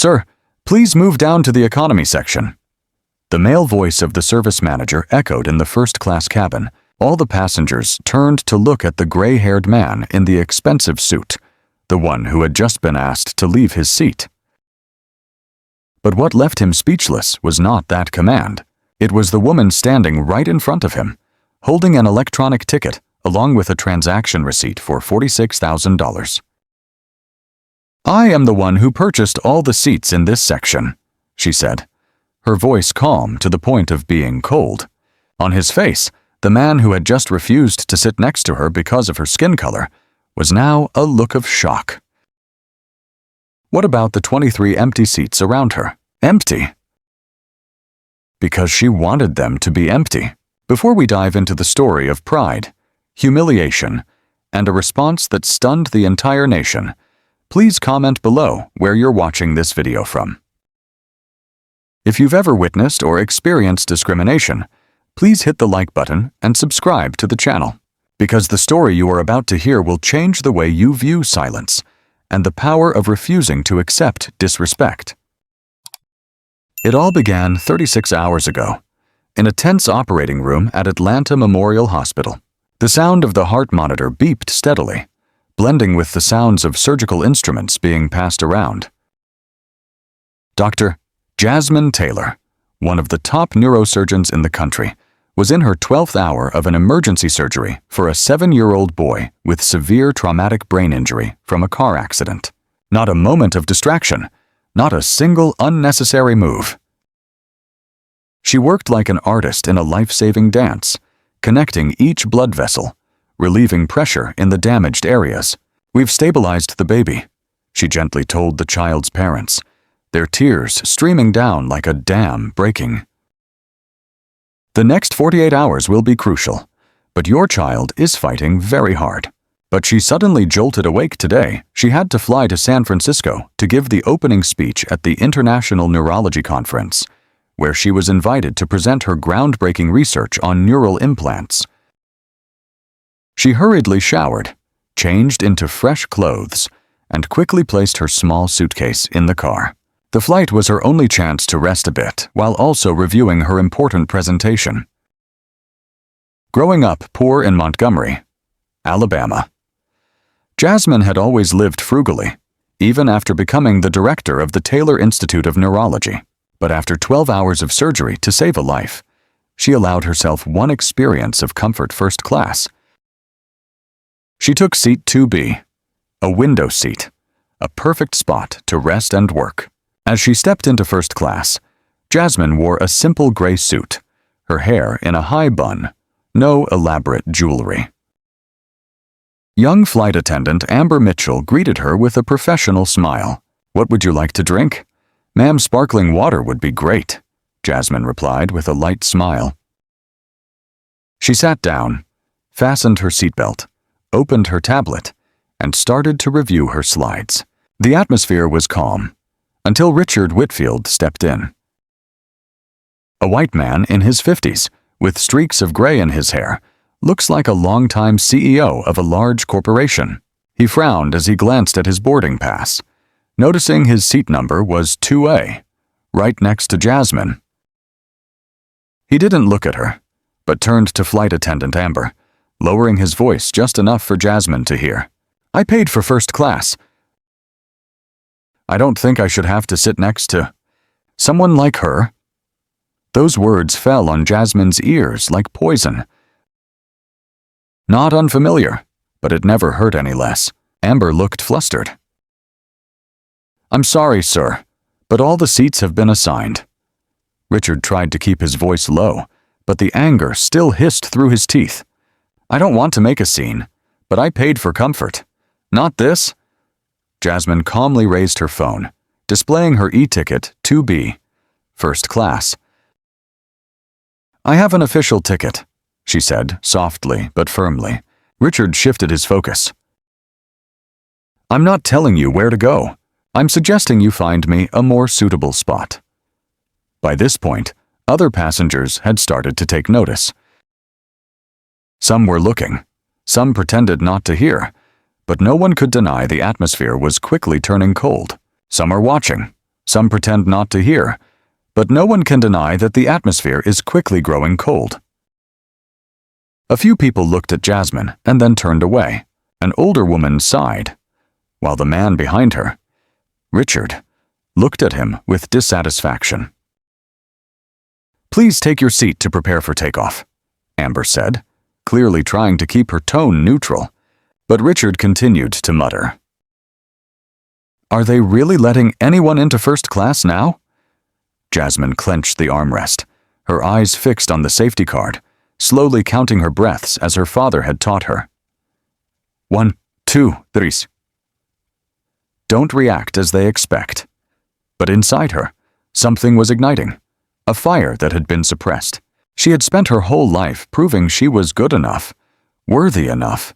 Sir, please move down to the economy section." The male voice of the service manager echoed in the first-class cabin. All the passengers turned to look at the gray-haired man in the expensive suit, the one who had just been asked to leave his seat. But what left him speechless was not that command. It was the woman standing right in front of him, holding an electronic ticket along with a transaction receipt for $46,000. "I am the one who purchased all the seats in this section," she said, her voice calm to the point of being cold. On his face, the man who had just refused to sit next to her because of her skin color was now a look of shock. What about the 23 empty seats around her? Empty? Because she wanted them to be empty. Before we dive into the story of pride, humiliation, and a response that stunned the entire nation, please comment below where you're watching this video from. If you've ever witnessed or experienced discrimination, please hit the like button and subscribe to the channel, because the story you are about to hear will change the way you view silence and the power of refusing to accept disrespect. It all began 36 hours ago, in a tense operating room at Atlanta Memorial Hospital. The sound of the heart monitor beeped steadily, blending with the sounds of surgical instruments being passed around. Dr. Jasmine Taylor, one of the top neurosurgeons in the country, was in her 12th hour of an emergency surgery for a 7-year-old boy with severe traumatic brain injury from a car accident. Not a moment of distraction, not a single unnecessary move. She worked like an artist in a life-saving dance, connecting each blood vessel, relieving pressure in the damaged areas. "We've stabilized the baby," she gently told the child's parents, their tears streaming down like a dam breaking. "The next 48 hours will be crucial, but your child is fighting very hard." But she suddenly jolted awake today. She had to fly to San Francisco to give the opening speech at the International Neurology Conference, where she was invited to present her groundbreaking research on neural implants. She hurriedly showered, changed into fresh clothes, and quickly placed her small suitcase in the car. The flight was her only chance to rest a bit while also reviewing her important presentation. Growing up poor in Montgomery, Alabama, Jasmine had always lived frugally, even after becoming the director of the Taylor Institute of Neurology. But after 12 hours of surgery to save a life, she allowed herself one experience of comfort first class. She took seat 2B, a window seat, a perfect spot to rest and work. As she stepped into first class, Jasmine wore a simple gray suit, her hair in a high bun, no elaborate jewelry. Young flight attendant Amber Mitchell greeted her with a professional smile. "What would you like to drink?" "Ma'am, sparkling water would be great," Jasmine replied with a light smile. She sat down, fastened her seatbelt, opened her tablet, and started to review her slides. The atmosphere was calm, until Richard Whitfield stepped in. A white man in his 50s, with streaks of gray in his hair, looks like a longtime CEO of a large corporation. He frowned as he glanced at his boarding pass, noticing his seat number was 2A, right next to Jasmine. He didn't look at her, but turned to flight attendant Amber, lowering his voice just enough for Jasmine to hear. "I paid for first class. I don't think I should have to sit next to someone like her." Those words fell on Jasmine's ears like poison. Not unfamiliar, but it never hurt any less. Amber looked flustered. "I'm sorry, sir, but all the seats have been assigned." Richard tried to keep his voice low, but the anger still hissed through his teeth. "I don't want to make a scene, but I paid for comfort. Not this." Jasmine calmly raised her phone, displaying her e-ticket 2B, first class. "I have an official ticket," she said, softly but firmly. Richard shifted his focus. "I'm not telling you where to go. I'm suggesting you find me a more suitable spot." By this point, other passengers had started to take notice. Some were looking, some pretended not to hear, but no one could deny the atmosphere was quickly turning cold. "Some are watching," Some pretend not to hear, but no one can deny that the atmosphere is quickly growing cold. A few people looked at Jasmine and then turned away. An older woman sighed, while the man behind her, Richard, looked at him with dissatisfaction. "Please take your seat to prepare for takeoff," Amber said, clearly trying to keep her tone neutral, but Richard continued to mutter. "Are they really letting anyone into first class now?" Jasmine clenched the armrest, her eyes fixed on the safety card, slowly counting her breaths as her father had taught her. 1, 2, 3. Don't react as they expect. But inside her, something was igniting, a fire that had been suppressed. She had spent her whole life proving she was good enough, worthy enough.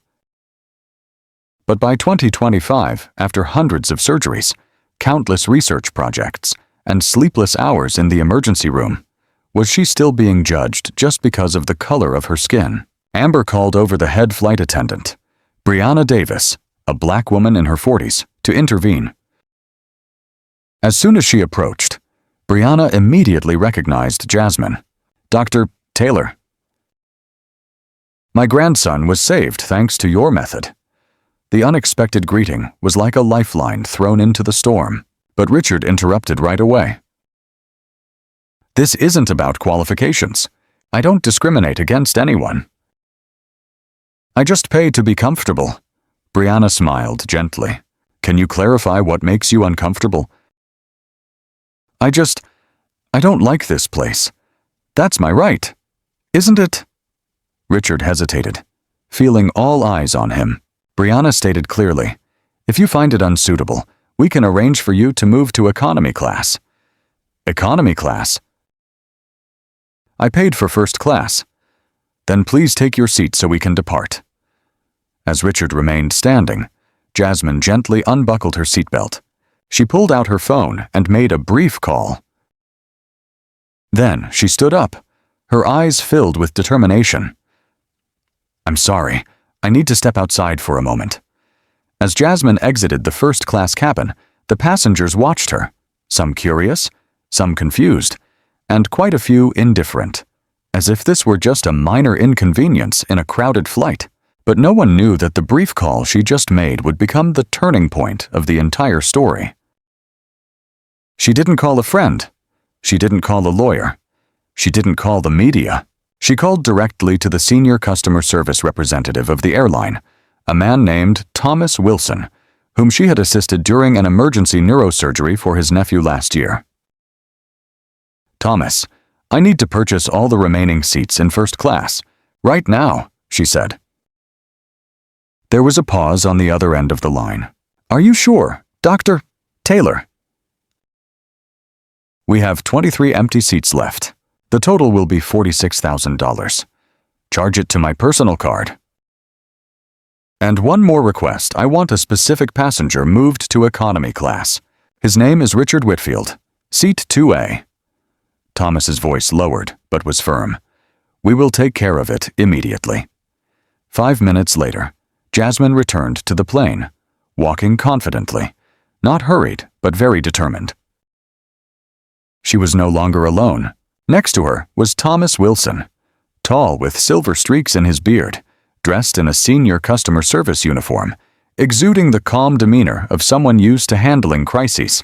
But by 2025, after hundreds of surgeries, countless research projects, and sleepless hours in the emergency room, was she still being judged just because of the color of her skin? Amber called over the head flight attendant, Brianna Davis, a black woman in her 40s, to intervene. As soon as she approached, Brianna immediately recognized Jasmine. "Dr. Taylor." "My grandson was saved thanks to your method." The unexpected greeting was like a lifeline thrown into the storm, but Richard interrupted right away. "This isn't about qualifications. I don't discriminate against anyone. I just pay to be comfortable." Brianna smiled gently. "Can you clarify what makes you uncomfortable?" I don't like this place. That's my right, isn't it?" Richard hesitated, feeling all eyes on him. Brianna stated clearly, "If you find it unsuitable, we can arrange for you to move to economy class." "Economy class?" "I paid for first class." "Then please take your seat so we can depart." As Richard remained standing, Jasmine gently unbuckled her seatbelt. She pulled out her phone and made a brief call. Then she stood up, her eyes filled with determination. "I'm sorry, I need to step outside for a moment." As Jasmine exited the first-class cabin, the passengers watched her, some curious, some confused, and quite a few indifferent, as if this were just a minor inconvenience in a crowded flight. But no one knew that the brief call she just made would become the turning point of the entire story. She didn't call a friend. She didn't call a lawyer. She didn't call the media. She called directly to the senior customer service representative of the airline, a man named Thomas Wilson, whom she had assisted during an emergency neurosurgery for his nephew last year. "Thomas, I need to purchase all the remaining seats in first class, right now," she said. There was a pause on the other end of the line. "Are you sure, Dr. Taylor?" "We have 23 empty seats left. The total will be $46,000. Charge it to my personal card. And one more request. I want a specific passenger moved to economy class. His name is Richard Whitfield. Seat 2A. Thomas's voice lowered, but was firm. "We will take care of it immediately." 5 minutes later, Jasmine returned to the plane, walking confidently, not hurried, but very determined. She was no longer alone. Next to her was Thomas Wilson, tall with silver streaks in his beard, dressed in a senior customer service uniform, exuding the calm demeanor of someone used to handling crises.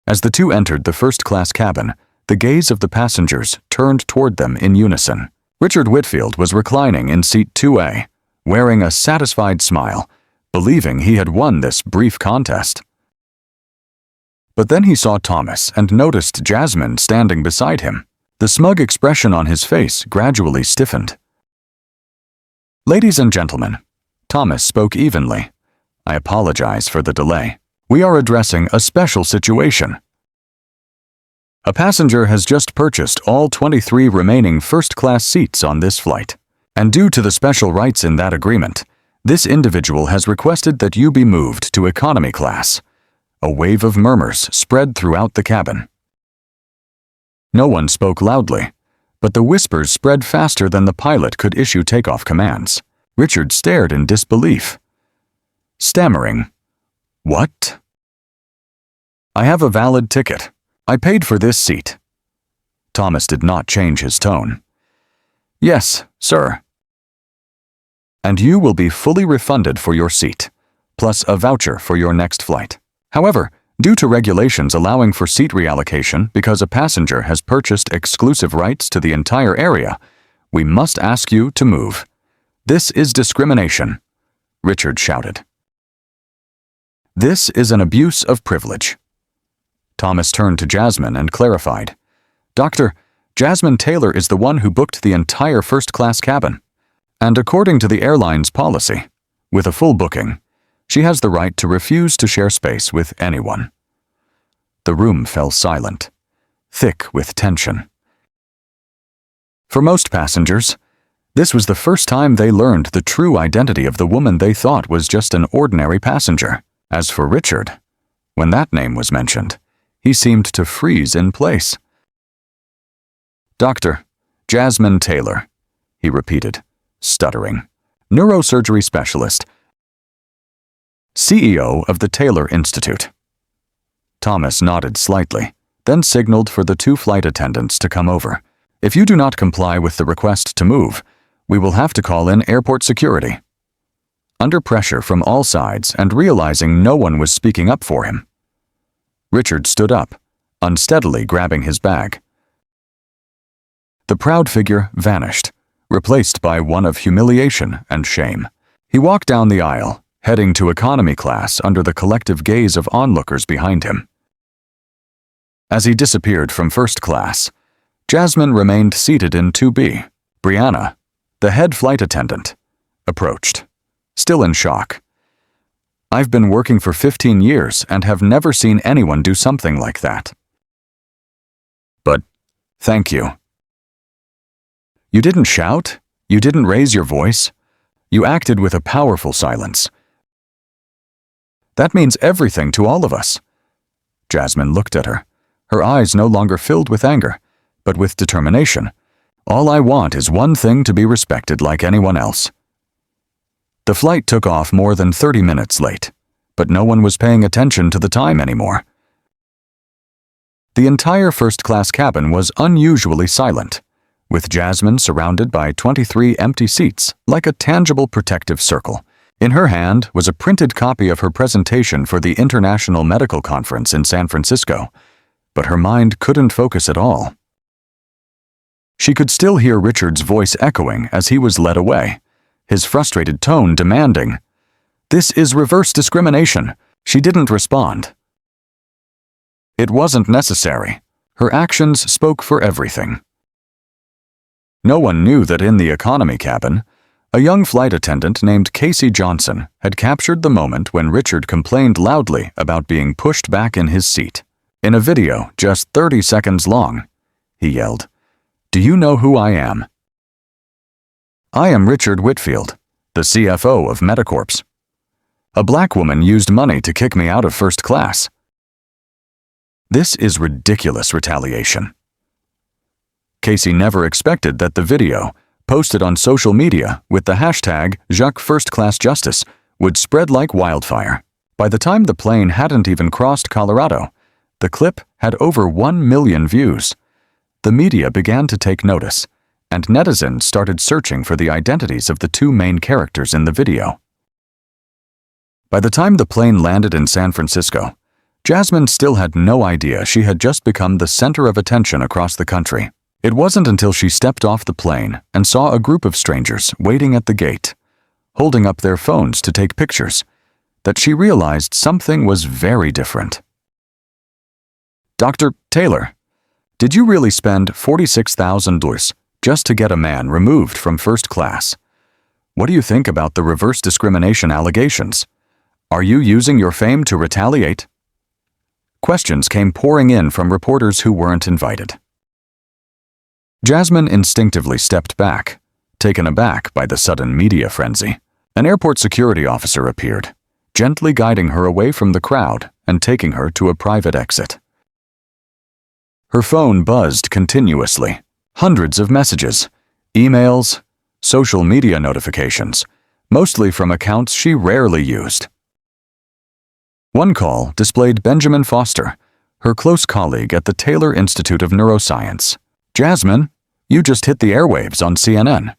As the two entered the first-class cabin, the gaze of the passengers turned toward them in unison. Richard Whitfield was reclining in seat 2A, wearing a satisfied smile, believing he had won this brief contest. But then he saw Thomas and noticed Jasmine standing beside him. The smug expression on his face gradually stiffened. "Ladies and gentlemen," Thomas spoke evenly, "I apologize for the delay. We are addressing a special situation. A passenger has just purchased all 23 remaining first-class seats on this flight, and due to the special rights in that agreement, this individual has requested that you be moved to economy class." A wave of murmurs spread throughout the cabin. No one spoke loudly, but the whispers spread faster than the pilot could issue takeoff commands. Richard stared in disbelief, stammering, "What?" I have a valid ticket. I paid for this seat. Thomas did not change his tone. Yes, sir. And you will be fully refunded for your seat, plus a voucher for your next flight. However, due to regulations allowing for seat reallocation because a passenger has purchased exclusive rights to the entire area, we must ask you to move. This is discrimination, Richard shouted. This is an abuse of privilege. Thomas turned to Jasmine and clarified. Doctor, Jasmine Taylor is the one who booked the entire first-class cabin. And according to the airline's policy, with a full booking, she has the right to refuse to share space with anyone. The room fell silent, thick with tension. For most passengers, this was the first time they learned the true identity of the woman they thought was just an ordinary passenger. As for Richard, when that name was mentioned, he seemed to freeze in place. Dr. Jasmine Taylor, he repeated, stuttering. Neurosurgery specialist, CEO of the Taylor Institute. Thomas nodded slightly, then signaled for the two flight attendants to come over. If you do not comply with the request to move, we will have to call in airport security. Under pressure from all sides and realizing no one was speaking up for him, Richard stood up, unsteadily grabbing his bag. The proud figure vanished, replaced by one of humiliation and shame. He walked down the aisle, heading to economy class under the collective gaze of onlookers behind him. As he disappeared from first class, Jasmine remained seated in 2B. Brianna, the head flight attendant, approached, still in shock. I've been working for 15 years and have never seen anyone do something like that. But, thank you. You didn't shout, you didn't raise your voice, you acted with a powerful silence. That means everything to all of us. Jasmine looked at her, her eyes no longer filled with anger, but with determination. All I want is one thing, to be respected like anyone else. The flight took off more than 30 minutes late, but no one was paying attention to the time anymore. The entire first-class cabin was unusually silent, with Jasmine surrounded by 23 empty seats like a tangible protective circle. In her hand was a printed copy of her presentation for the International Medical Conference in San Francisco, but her mind couldn't focus at all. She could still hear Richard's voice echoing as he was led away, his frustrated tone demanding, "This is reverse discrimination." She didn't respond. It wasn't necessary. Her actions spoke for everything. No one knew that in the economy cabin, a young flight attendant named Casey Johnson had captured the moment when Richard complained loudly about being pushed back in his seat. In a video just 30 seconds long, he yelled, "Do you know who I am? I am Richard Whitfield, the CFO of Medicorps. A black woman used money to kick me out of first class. This is ridiculous retaliation." Casey never expected that the video, posted on social media with the hashtag #JacquesFirstClassJustice, would spread like wildfire. By the time the plane hadn't even crossed Colorado, the clip had over 1 million views. The media began to take notice, and netizens started searching for the identities of the two main characters in the video. By the time the plane landed in San Francisco, Jasmine still had no idea she had just become the center of attention across the country. It wasn't until she stepped off the plane and saw a group of strangers waiting at the gate, holding up their phones to take pictures, that she realized something was very different. "Dr. Taylor, did you really spend $46,000 just to get a man removed from first class? What do you think about the reverse discrimination allegations? Are you using your fame to retaliate?" Questions came pouring in from reporters who weren't invited. Jasmine instinctively stepped back, taken aback by the sudden media frenzy. An airport security officer appeared, gently guiding her away from the crowd and taking her to a private exit. Her phone buzzed continuously. Hundreds of messages, emails, social media notifications, mostly from accounts she rarely used. One call displayed Benjamin Foster, her close colleague at the Taylor Institute of Neuroscience. "Jasmine, you just hit the airwaves on CNN."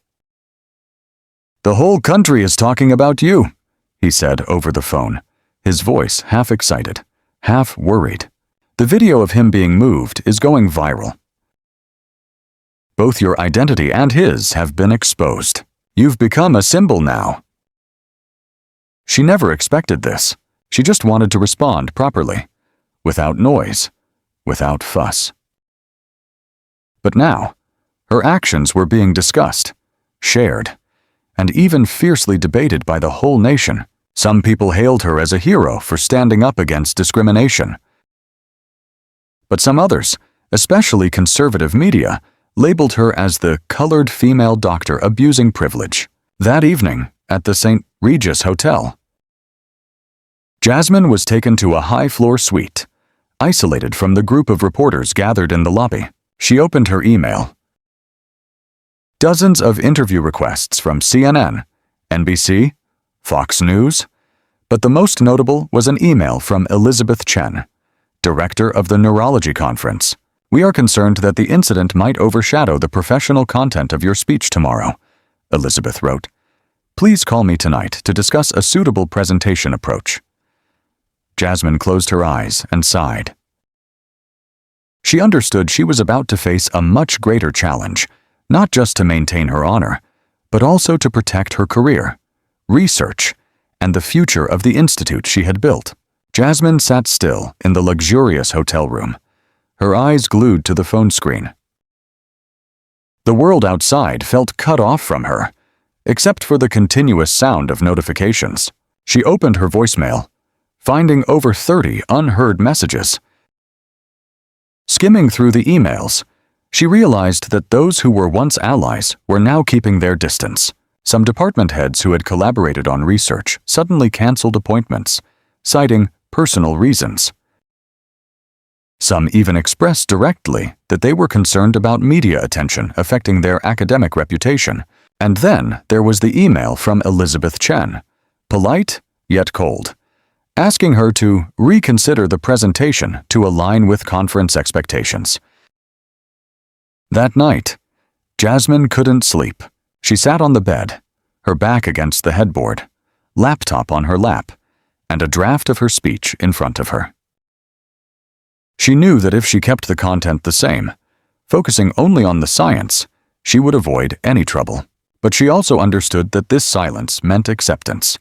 "The whole country is talking about you," he said over the phone, his voice half excited, half worried. "The video of him being moved is going viral. Both your identity and his have been exposed. You've become a symbol now." She never expected this. She just wanted to respond properly, without noise, without fuss. But now, her actions were being discussed, shared, and even fiercely debated by the whole nation. Some people hailed her as a hero for standing up against discrimination. But some others, especially conservative media, labeled her as the colored female doctor abusing privilege. That evening, at the St. Regis Hotel, Jasmine was taken to a high-floor suite, isolated from the group of reporters gathered in the lobby. She opened her email. Dozens of interview requests from CNN, NBC, Fox News, but the most notable was an email from Elizabeth Chen, director of the Neurology Conference. "We are concerned that the incident might overshadow the professional content of your speech tomorrow," Elizabeth wrote. "Please call me tonight to discuss a suitable presentation approach." Jasmine closed her eyes and sighed. She understood she was about to face a much greater challenge, not just to maintain her honor, but also to protect her career, research, and the future of the institute she had built. Jasmine sat still in the luxurious hotel room, her eyes glued to the phone screen. The world outside felt cut off from her, except for the continuous sound of notifications. She opened her voicemail, finding over 30 unheard messages. Skimming through the emails, she realized that those who were once allies were now keeping their distance. Some department heads who had collaborated on research suddenly canceled appointments, citing personal reasons. Some even expressed directly that they were concerned about media attention affecting their academic reputation. And then there was the email from Elizabeth Chen, polite yet cold, asking her to reconsider the presentation to align with conference expectations. That night, Jasmine couldn't sleep. She sat on the bed, her back against the headboard, laptop on her lap, and a draft of her speech in front of her. She knew that if she kept the content the same, focusing only on the science, she would avoid any trouble. But she also understood that this silence meant acceptance.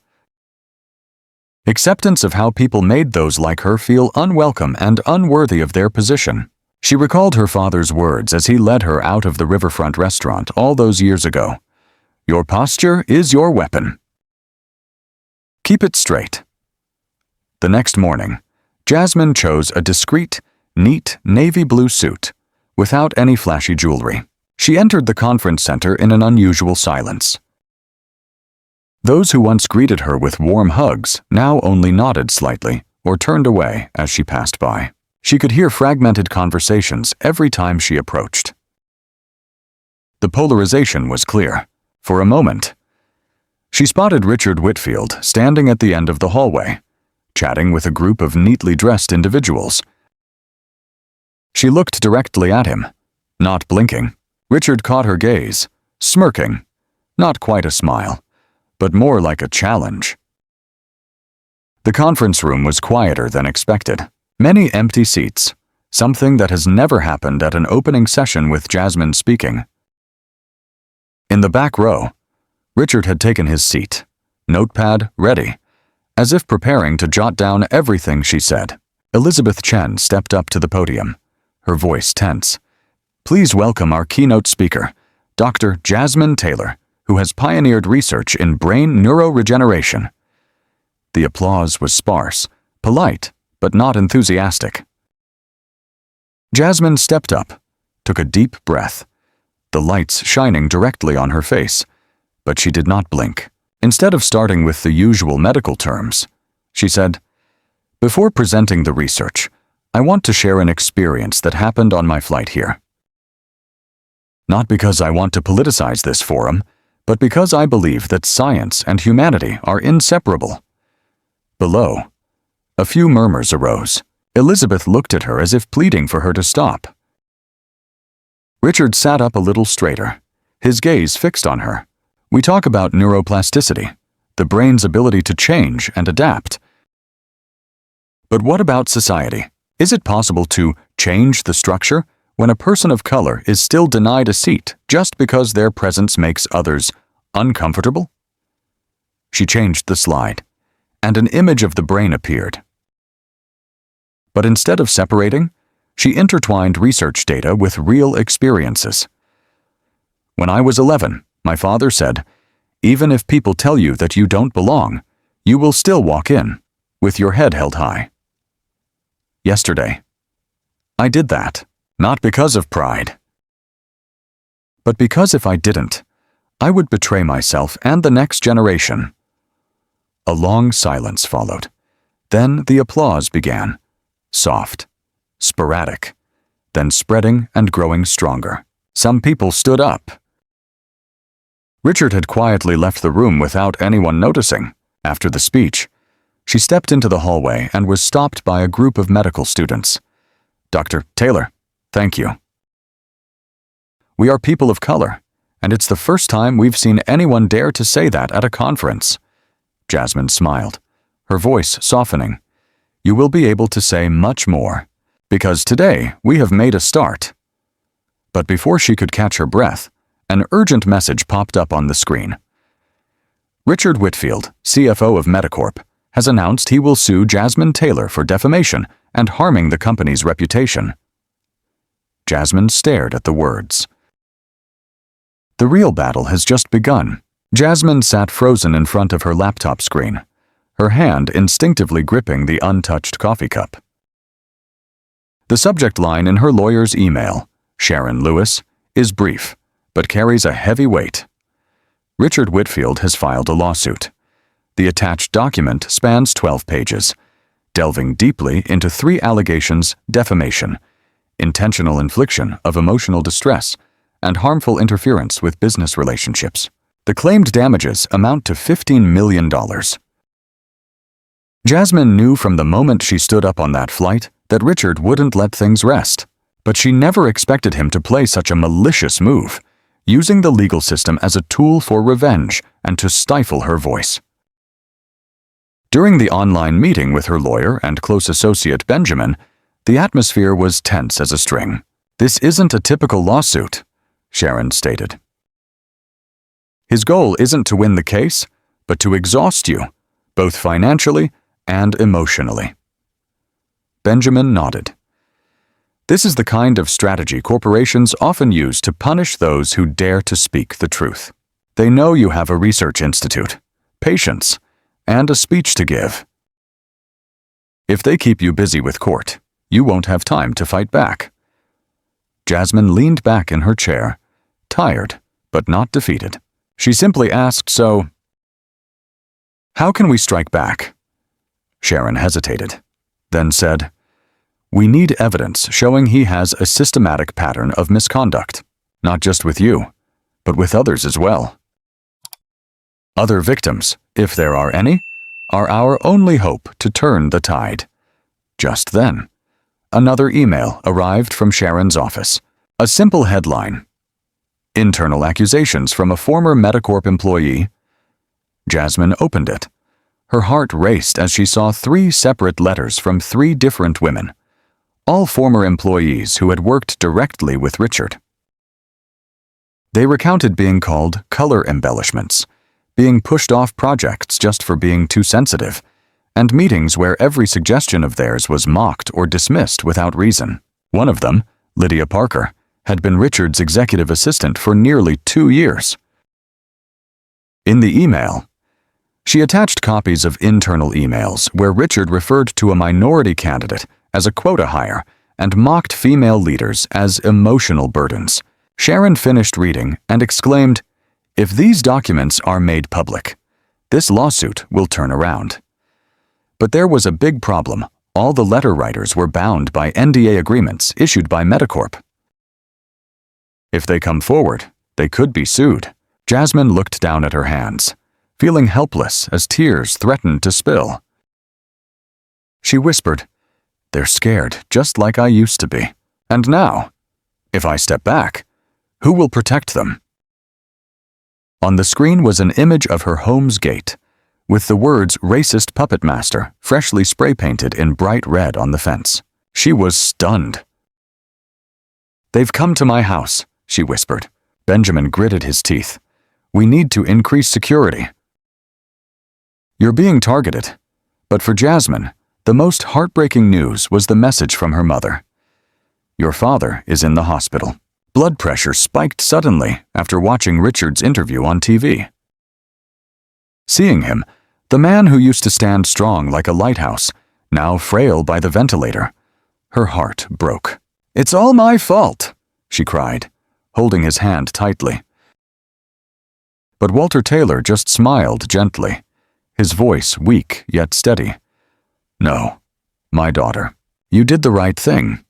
Acceptance of how people made those like her feel unwelcome and unworthy of their position. She recalled her father's words as he led her out of the riverfront restaurant all those years ago. "Your posture is your weapon. Keep it straight." The next morning, Jasmine chose a discreet, neat navy blue suit, without any flashy jewelry. She entered the conference center in an unusual silence. Those who once greeted her with warm hugs now only nodded slightly or turned away as she passed by. She could hear fragmented conversations every time she approached. The polarization was clear. For a moment, she spotted Richard Whitfield standing at the end of the hallway, chatting with a group of neatly dressed individuals. She looked directly at him, not blinking. Richard caught her gaze, smirking, not quite a smile, but more like a challenge. The conference room was quieter than expected. Many empty seats, something that has never happened at an opening session with Jasmine speaking. In the back row, Richard had taken his seat, notepad ready, as if preparing to jot down everything she said. Elizabeth Chen stepped up to the podium, her voice tense. "Please welcome our keynote speaker, Dr. Jasmine Taylor, who has pioneered research in brain neuroregeneration." The applause was sparse, polite, but not enthusiastic. Jasmine stepped up, took a deep breath, the lights shining directly on her face, but she did not blink. Instead of starting with the usual medical terms, she said, "Before presenting the research, I want to share an experience that happened on my flight here. Not because I want to politicize this forum, but because I believe that science and humanity are inseparable." Below, a few murmurs arose. Elizabeth looked at her as if pleading for her to stop. Richard sat up a little straighter, his gaze fixed on her. We talk about neuroplasticity, the brain's ability to change and adapt. But what about society? Is it possible to change the structure when a person of color is still denied a seat just because their presence makes others uncomfortable? She changed the slide, and an image of the brain appeared. But instead of separating, she intertwined research data with real experiences. When I was 11, my father said, "Even if people tell you that you don't belong, you will still walk in, with your head held high." Yesterday, I did that, not because of pride, but because if I didn't, I would betray myself and the next generation. A long silence followed. Then the applause began, soft, sporadic, then spreading and growing stronger. Some people stood up. Richard had quietly left the room without anyone noticing. After the speech, she stepped into the hallway and was stopped by a group of medical students. "Dr. Taylor, thank you. We are people of color, and it's the first time we've seen anyone dare to say that at a conference." Jasmine smiled, her voice softening. "You will be able to say much more, because today we have made a start." But before she could catch her breath, an urgent message popped up on the screen. Richard Whitfield, CFO of Medicorp, has announced he will sue Jasmine Taylor for defamation and harming the company's reputation. Jasmine stared at the words. The real battle has just begun. Jasmine sat frozen in front of her laptop screen, her hand instinctively gripping the untouched coffee cup. The subject line in her lawyer's email, Sharon Lewis, is brief, but carries a heavy weight. Richard Whitfield has filed a lawsuit. The attached document spans 12 pages, delving deeply into 3 allegations: defamation, intentional infliction of emotional distress, and harmful interference with business relationships. The claimed damages amount to $15 million. Jasmine knew from the moment she stood up on that flight that Richard wouldn't let things rest, but she never expected him to play such a malicious move, using the legal system as a tool for revenge and to stifle her voice. During the online meeting with her lawyer and close associate Benjamin, the atmosphere was tense as a string. "This isn't a typical lawsuit," Sharon stated. "His goal isn't to win the case, but to exhaust you, both financially and emotionally." Benjamin nodded. "This is the kind of strategy corporations often use to punish those who dare to speak the truth. They know you have a research institute, patience, and a speech to give. If they keep you busy with court, you won't have time to fight back." Jasmine leaned back in her chair, tired but not defeated. She simply asked, "So, how can we strike back?" Sharon hesitated, then said, "We need evidence showing he has a systematic pattern of misconduct, not just with you, but with others as well. Other victims, if there are any, are our only hope to turn the tide." Just then, another email arrived from Sharon's office. A simple headline: "Internal accusations from a former Medicorp employee." Jasmine opened it. Her heart raced as she saw 3 separate letters from 3 different women, all former employees who had worked directly with Richard. They recounted being called color embellishments, being pushed off projects just for being too sensitive, and meetings where every suggestion of theirs was mocked or dismissed without reason. One of them, Lydia Parker, had been Richard's executive assistant for nearly 2 years. In the email, she attached copies of internal emails where Richard referred to a minority candidate as a quota hire and mocked female leaders as emotional burdens. Sharon finished reading and exclaimed, "If these documents are made public, this lawsuit will turn around." But there was a big problem. All the letter writers were bound by NDA agreements issued by Medicorp. If they come forward, they could be sued. Jasmine looked down at her hands, feeling helpless as tears threatened to spill. She whispered, They're scared, just like I used to be. And now, if I step back, who will protect them? On the screen was an image of her home's gate, with the words "Racist Puppet Master" freshly spray-painted in bright red on the fence. She was stunned. "They've come to my house," she whispered. Benjamin gritted his teeth. "We need to increase security." "You're being targeted." But for Jasmine, the most heartbreaking news was the message from her mother. "Your father is in the hospital." Blood pressure spiked suddenly after watching Richard's interview on TV. Seeing him, the man who used to stand strong like a lighthouse, now frail by the ventilator, her heart broke. "It's all my fault," she cried, holding his hand tightly. But Walter Taylor just smiled gently, his voice weak yet steady. "No, my daughter, you did the right thing.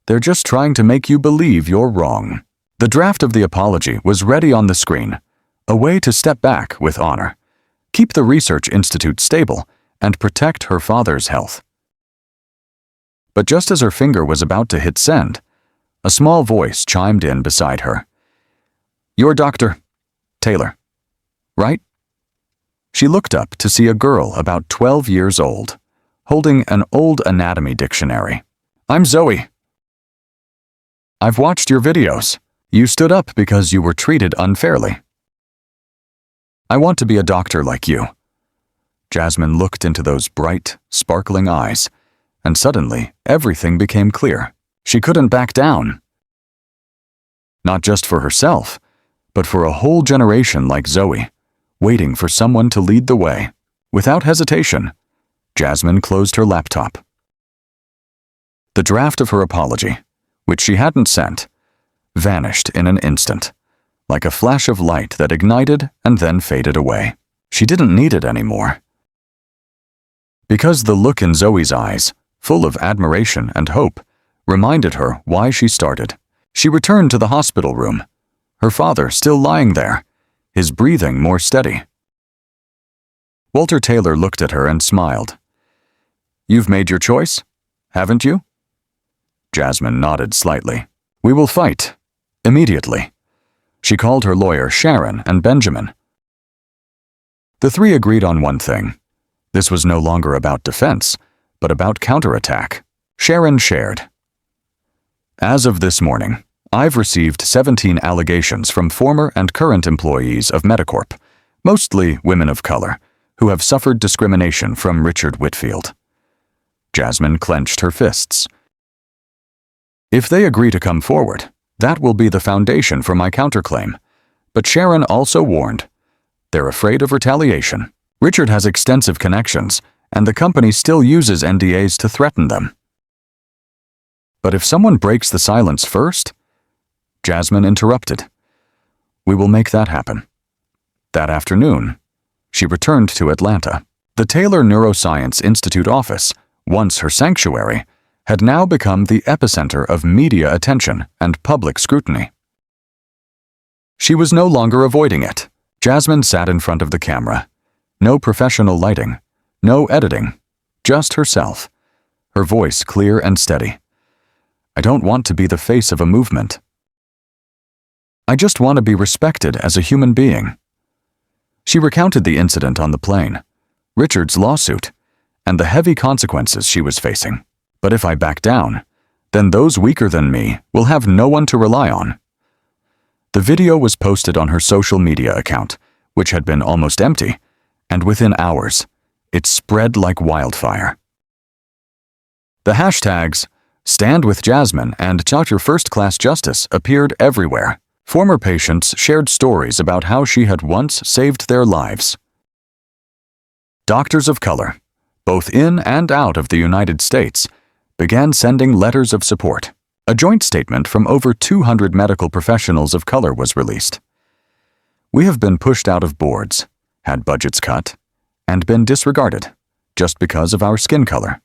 They're just trying to make you believe you're wrong." The draft of the apology was ready on the screen, a way to step back with honor, keep the research institute stable, and protect her father's health. But just as her finger was about to hit send, a small voice chimed in beside her. "You're Dr. Taylor, right?" She looked up to see a girl about 12 years old, holding an old anatomy dictionary. "I'm Zoe. I've watched your videos. You stood up because you were treated unfairly. I want to be a doctor like you." Jasmine looked into those bright, sparkling eyes, and suddenly everything became clear. She couldn't back down. Not just for herself, but for a whole generation like Zoe, waiting for someone to lead the way. Without hesitation, Jasmine closed her laptop. The draft of her apology, which she hadn't sent, vanished in an instant, like a flash of light that ignited and then faded away. She didn't need it anymore. Because the look in Zoe's eyes, full of admiration and hope, reminded her why she started. She returned to the hospital room, her father still lying there, his breathing more steady. Walter Taylor looked at her and smiled. "You've made your choice, haven't you?" Jasmine nodded slightly. "We will fight. Immediately." She called her lawyer Sharon and Benjamin. The three agreed on one thing. This was no longer about defense, but about counterattack. Sharon shared. "As of this morning, I've received 17 allegations from former and current employees of Medicorp, mostly women of color, who have suffered discrimination from Richard Whitfield." Jasmine clenched her fists. "If they agree to come forward, that will be the foundation for my counterclaim." But Sharon also warned, they're afraid of retaliation. Richard has extensive connections, and the company still uses NDAs to threaten them. But if someone breaks the silence first? Jasmine interrupted. "We will make that happen." That afternoon, she returned to Atlanta. The Taylor Neuroscience Institute office, once her sanctuary, had now become the epicenter of media attention and public scrutiny. She was no longer avoiding it. Jasmine sat in front of the camera. No professional lighting, no editing, just herself, her voice clear and steady. "I don't want to be the face of a movement. I just want to be respected as a human being." She recounted the incident on the plane, Richard's lawsuit, and the heavy consequences she was facing. "But if I back down, then those weaker than me will have no one to rely on." The video was posted on her social media account, which had been almost empty, and within hours, it spread like wildfire. The hashtags "Stand with Jasmine" and "Dr. First Class Justice" appeared everywhere. Former patients shared stories about how she had once saved their lives. Doctors of color, both in and out of the United States, began sending letters of support. A joint statement from over 200 medical professionals of color was released. "We have been pushed out of boards, had budgets cut, and been disregarded, just because of our skin color."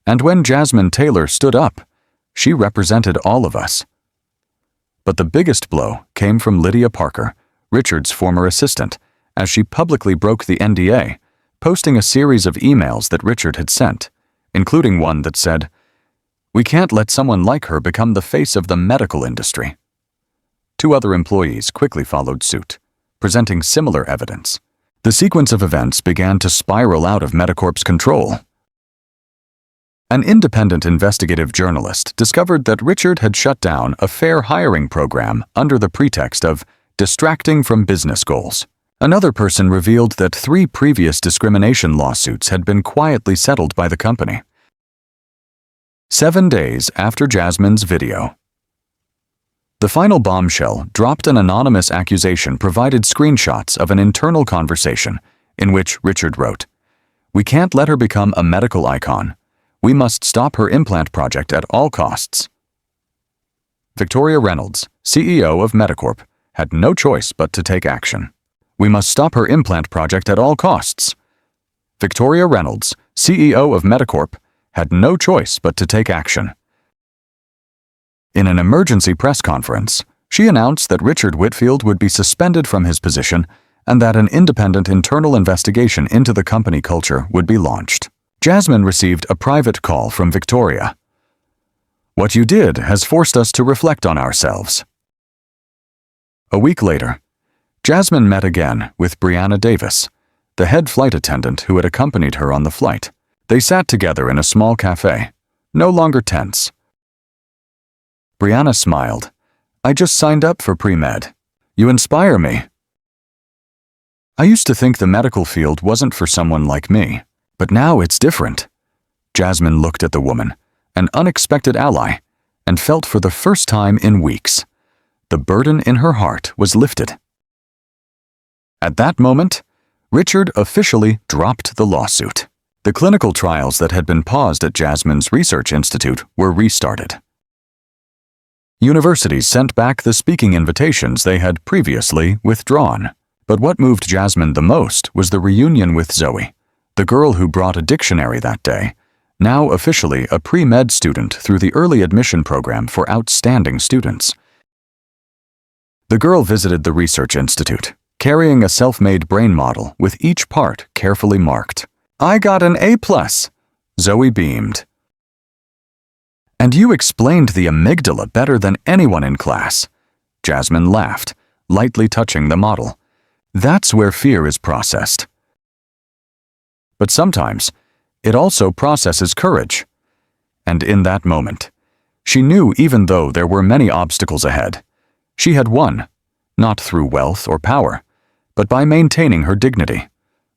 And when Jasmine Taylor stood up, she represented all of us. But the biggest blow came from Lydia Parker, Richard's former assistant, as she publicly broke the NDA, posting a series of emails that Richard had sent, including one that said, "We can't let someone like her become the face of the medical industry." 2 other employees quickly followed suit, presenting similar evidence. The sequence of events began to spiral out of Medicorp's control. An independent investigative journalist discovered that Richard had shut down a fair hiring program under the pretext of distracting from business goals. Another person revealed that 3 previous discrimination lawsuits had been quietly settled by the company. 7 days after Jasmine's video. The final bombshell dropped an anonymous accusation provided screenshots of an internal conversation in which Richard wrote, "We can't let her become a medical icon. We must stop her implant project at all costs." Victoria Reynolds, CEO of Medicorp, had no choice but to take action. "We must stop her implant project at all costs." Victoria Reynolds, CEO of Medicorp, had no choice but to take action. In an emergency press conference, she announced that Richard Whitfield would be suspended from his position and that an independent internal investigation into the company culture would be launched. Jasmine received a private call from Victoria. "What you did has forced us to reflect on ourselves." A week later, Jasmine met again with Brianna Davis, the head flight attendant who had accompanied her on the flight. They sat together in a small cafe, no longer tense. Brianna smiled. "I just signed up for pre-med. You inspire me." "I used to think the medical field wasn't for someone like me, but now it's different." Jasmine looked at the woman, an unexpected ally, and felt for the first time in weeks. The burden in her heart was lifted. At that moment, Richard officially dropped the lawsuit. The clinical trials that had been paused at Jasmine's research institute were restarted. Universities sent back the speaking invitations they had previously withdrawn. But what moved Jasmine the most was the reunion with Zoe, the girl who brought a dictionary that day, now officially a pre-med student through the early admission program for outstanding students. The girl visited the research institute, carrying a self-made brain model with each part carefully marked. "I got an A+, Zoe beamed. "And you explained the amygdala better than anyone in class." Jasmine laughed, lightly touching the model. "That's where fear is processed." But sometimes, it also processes courage. And in that moment, she knew even though there were many obstacles ahead, she had won, not through wealth or power, but by maintaining her dignity,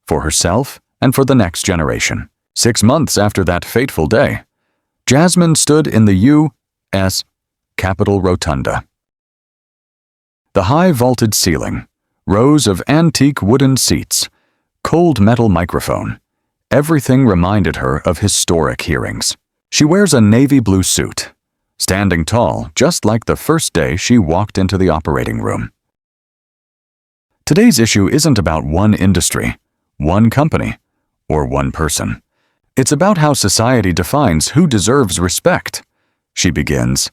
for herself and for the next generation. 6 months after that fateful day, Jasmine stood in the U.S. Capitol Rotunda. The high vaulted ceiling, rows of antique wooden seats, cold metal microphone, everything reminded her of historic hearings. She wears a navy blue suit, standing tall just like the first day she walked into the operating room. Today's issue isn't about one industry, one company, or one person. It's about how society defines who deserves respect. She begins.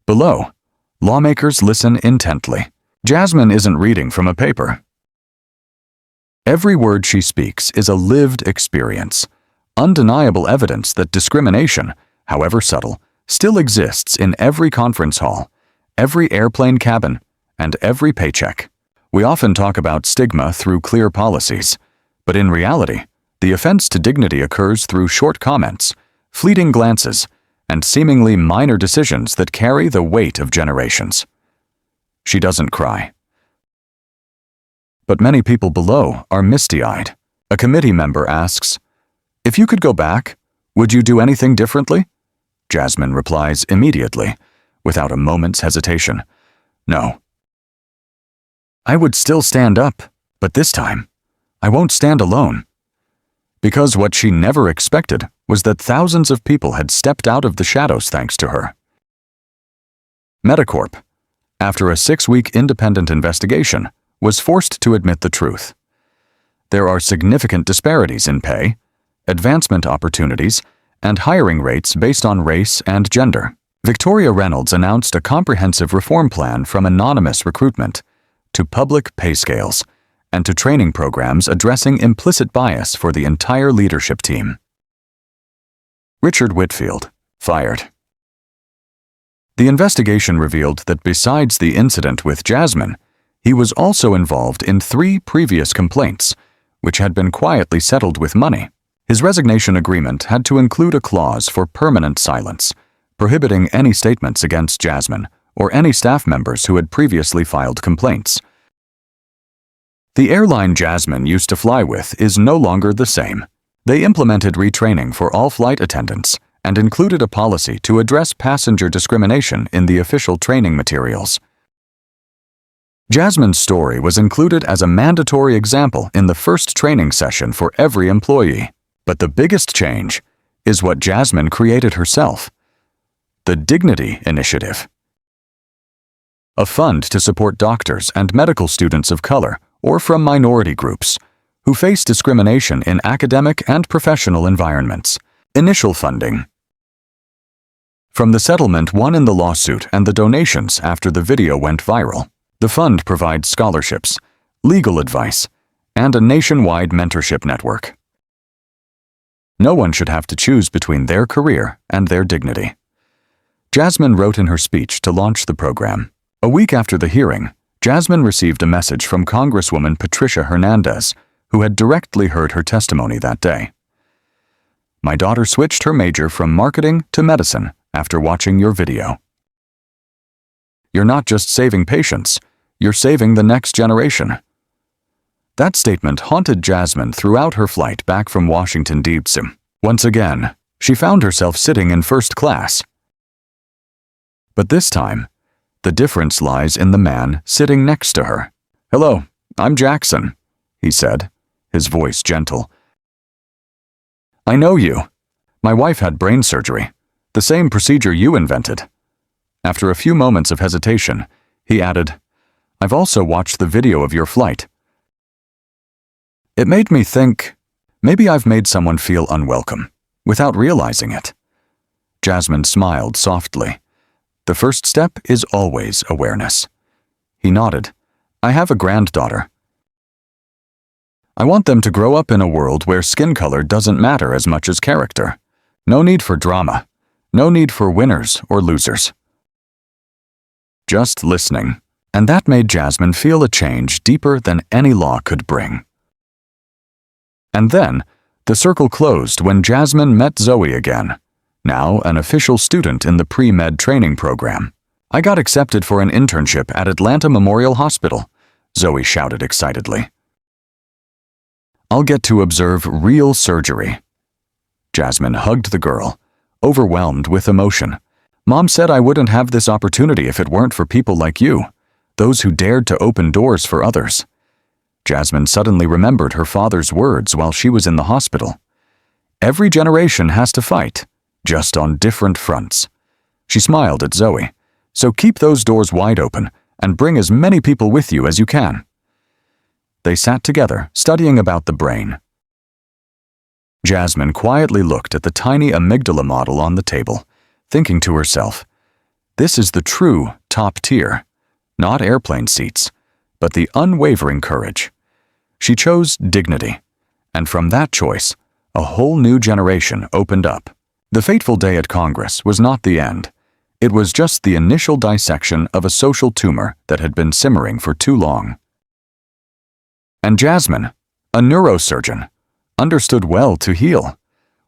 Below, lawmakers listen intently. Jasmine isn't reading from a paper. Every word she speaks is a lived experience, undeniable evidence that discrimination, however subtle, still exists in every conference hall, every airplane cabin, and every paycheck. We often talk about stigma through clear policies, but in reality, the offense to dignity occurs through short comments, fleeting glances, and seemingly minor decisions that carry the weight of generations. She doesn't cry. But many people below are misty-eyed. A committee member asks, "If you could go back, would you do anything differently?" Jasmine replies immediately, without a moment's hesitation, "No." "I would still stand up, but this time, I won't stand alone." Because what she never expected was that thousands of people had stepped out of the shadows thanks to her. Medicorp, after a 6-week independent investigation, was forced to admit the truth. There are significant disparities in pay, advancement opportunities, and hiring rates based on race and gender. Victoria Reynolds announced a comprehensive reform plan from anonymous recruitment to public pay scales and to training programs addressing implicit bias for the entire leadership team. Richard Whitfield, fired. The investigation revealed that besides the incident with Jasmine, he was also involved in 3 previous complaints, which had been quietly settled with money. His resignation agreement had to include a clause for permanent silence, prohibiting any statements against Jasmine or any staff members who had previously filed complaints. The airline Jasmine used to fly with is no longer the same. They implemented retraining for all flight attendants and included a policy to address passenger discrimination in the official training materials. Jasmine's story was included as a mandatory example in the first training session for every employee. But the biggest change is what Jasmine created herself: the Dignity Initiative, a fund to support doctors and medical students of color or from minority groups who face discrimination in academic and professional environments. Initial funding. From the settlement won in the lawsuit and the donations after the video went viral, the fund provides scholarships, legal advice, and a nationwide mentorship network. No one should have to choose between their career and their dignity. Jasmine wrote in her speech to launch the program. A week after the hearing, Jasmine received a message from Congresswoman Patricia Hernandez, who had directly heard her testimony that day. "My daughter switched her major from marketing to medicine after watching your video. You're not just saving patients, you're saving the next generation." That statement haunted Jasmine throughout her flight back from Washington, D.C. Once again, she found herself sitting in first class. But this time, the difference lies in the man sitting next to her. "Hello, I'm Jackson," he said, his voice gentle. "I know you. My wife had brain surgery, the same procedure you invented." After a few moments of hesitation, he added, "I've also watched the video of your flight. It made me think, maybe I've made someone feel unwelcome, without realizing it." Jasmine smiled softly. "The first step is always awareness." He nodded. "I have a granddaughter. I want them to grow up in a world where skin color doesn't matter as much as character. No need for drama. No need for winners or losers. Just listening." And that made Jasmine feel a change deeper than any law could bring. And then, the circle closed when Jasmine met Zoe again, now an official student in the pre-med training program. "I got accepted for an internship at Atlanta Memorial Hospital," Zoe shouted excitedly. "I'll get to observe real surgery." Jasmine hugged the girl, overwhelmed with emotion. "Mom said I wouldn't have this opportunity if it weren't for people like you, those who dared to open doors for others." Jasmine suddenly remembered her father's words while she was in the hospital. "Every generation has to fight, just on different fronts." She smiled at Zoe. "So keep those doors wide open and bring as many people with you as you can." They sat together, studying about the brain. Jasmine quietly looked at the tiny amygdala model on the table, thinking to herself, "This is the true top tier, not airplane seats, but the unwavering courage." She chose dignity, and from that choice, a whole new generation opened up. The fateful day at Congress was not the end. It was just the initial dissection of a social tumor that had been simmering for too long. And Jasmine, a neurosurgeon, understood well to heal.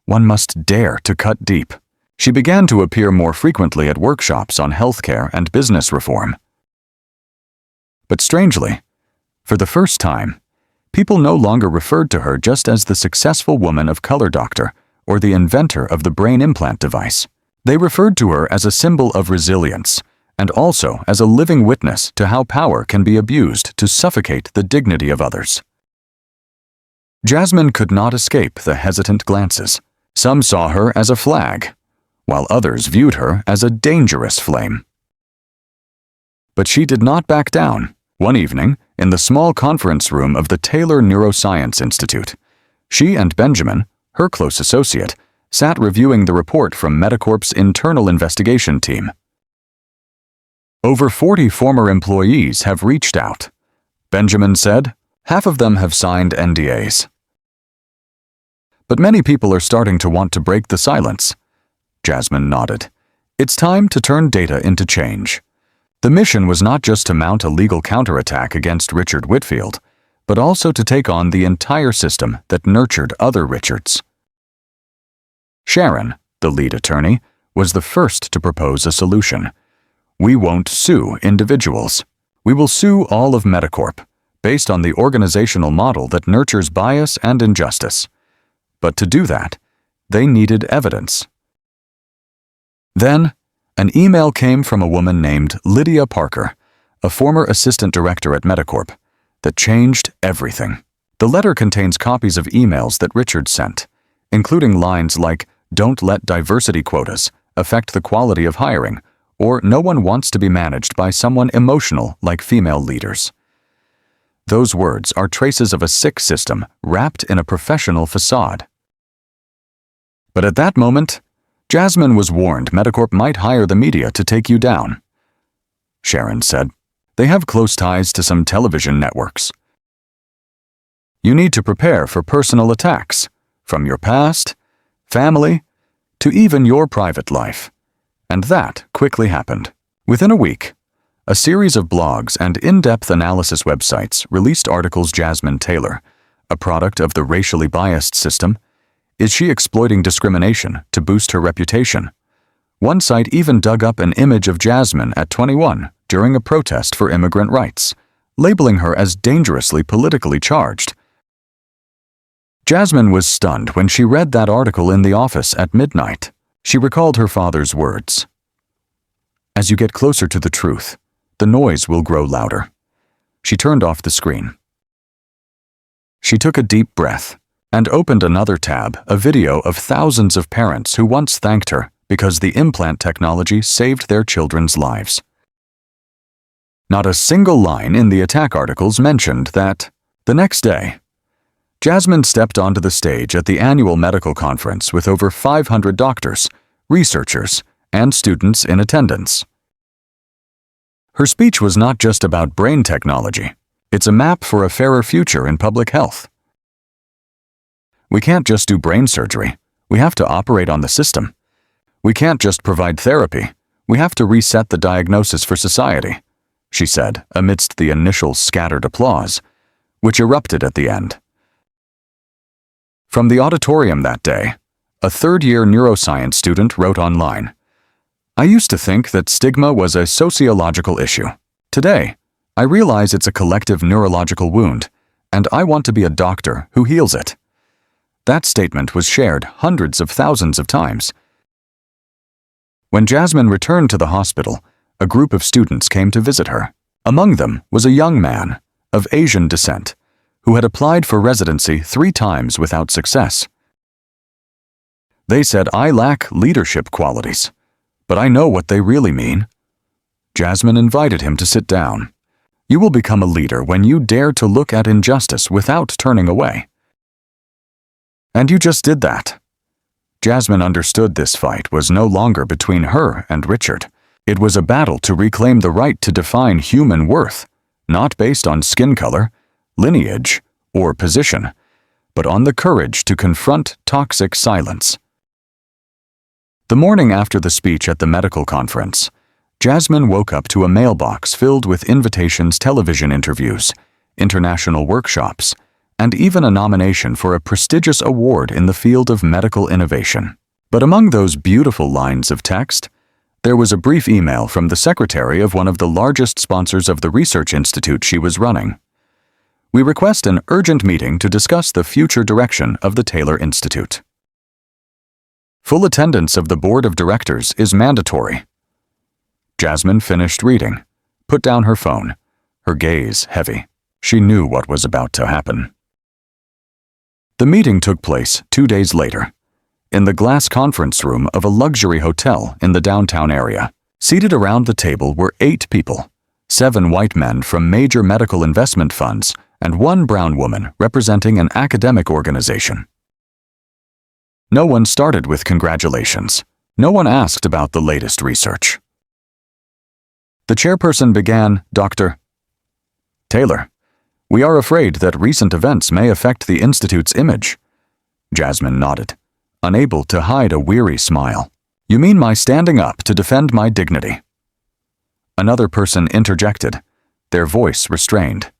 One must dare to cut deep. She began to appear more frequently at workshops on healthcare and business reform. But strangely, for the first time, people no longer referred to her just as the successful woman of color doctor or the inventor of the brain implant device. They referred to her as a symbol of resilience and also as a living witness to how power can be abused to suffocate the dignity of others. Jasmine could not escape the hesitant glances. Some saw her as a flag, while others viewed her as a dangerous flame. But she did not back down. One evening, in the small conference room of the Taylor Neuroscience Institute, she and Benjamin, her close associate, sat reviewing the report from Medicorp's internal investigation team. "Over 40 former employees have reached out," Benjamin said, Half of them have signed NDAs. But many people are starting to want to break the silence. Jasmine nodded. It's time to turn data into change. The mission was not just to mount a legal counterattack against Richard Whitfield, but also to take on the entire system that nurtured other Richards. Sharon, the lead attorney, was the first to propose a solution. We won't sue individuals. We will sue all of Medicorp, based on the organizational model that nurtures bias and injustice. But to do that, they needed evidence. Then, an email came from a woman named Lydia Parker, a former assistant director at Medicorp, that changed everything. The letter contains copies of emails that Richard sent, including lines like, "Don't let diversity quotas affect the quality of hiring," or "No one wants to be managed by someone emotional like female leaders." Those words are traces of a sick system wrapped in a professional facade. But at that moment, Jasmine was warned Medicorp might hire the media to take you down. Sharon said, "They have close ties to some television networks. You need to prepare for personal attacks, from your past, family, to even your private life." And that quickly happened. Within a week, a series of blogs and in-depth analysis websites released articles. Jasmine Taylor, a product of the racially biased system, is she exploiting discrimination to boost her reputation? One site even dug up an image of Jasmine at 21 during a protest for immigrant rights, labeling her as dangerously politically charged. Jasmine was stunned when she read that article in the office at midnight. She recalled her father's words. "As you get closer to the truth, the noise will grow louder." She turned off the screen. She took a deep breath and opened another tab, a video of thousands of parents who once thanked her because the implant technology saved their children's lives. Not a single line in the attack articles mentioned that. The next day, Jasmine stepped onto the stage at the annual medical conference with over 500 doctors, researchers, and students in attendance. Her speech was not just about brain technology. It's a map for a fairer future in public health. We can't just do brain surgery. We have to operate on the system. We can't just provide therapy. We have to reset the diagnosis for society, she said amidst the initial scattered applause, which erupted at the end. From the auditorium that day, a third-year neuroscience student wrote online, "I used to think that stigma was a sociological issue. Today, I realize it's a collective neurological wound, and I want to be a doctor who heals it." That statement was shared hundreds of thousands of times. When Jasmine returned to the hospital, a group of students came to visit her. Among them was a young man of Asian descent who had applied for residency 3 times without success. They said, "I lack leadership qualities, but I know what they really mean." Jasmine invited him to sit down. "You will become a leader when you dare to look at injustice without turning away." And you just did that. Jasmine understood this fight was no longer between her and Richard. It was a battle to reclaim the right to define human worth, not based on skin color, lineage, or position, but on the courage to confront toxic silence. The morning after the speech at the medical conference, Jasmine woke up to a mailbox filled with invitations, television interviews, international workshops, and even a nomination for a prestigious award in the field of medical innovation. But among those beautiful lines of text, there was a brief email from the secretary of one of the largest sponsors of the research institute she was running. "We request an urgent meeting to discuss the future direction of the Taylor Institute. Full attendance of the board of directors is mandatory." Jasmine finished reading, put down her phone, her gaze heavy. She knew what was about to happen. The meeting took place 2 days later, in the glass conference room of a luxury hotel in the downtown area. Seated around the table were 8 people, 7 white men from major medical investment funds and 1 brown woman representing an academic organization. No one started with congratulations. No one asked about the latest research. The chairperson began, "Dr. Taylor, We are afraid that recent events may affect the Institute's image. Jasmine nodded, unable to hide a weary smile. You mean my standing up to defend my dignity? Another person interjected, their voice restrained.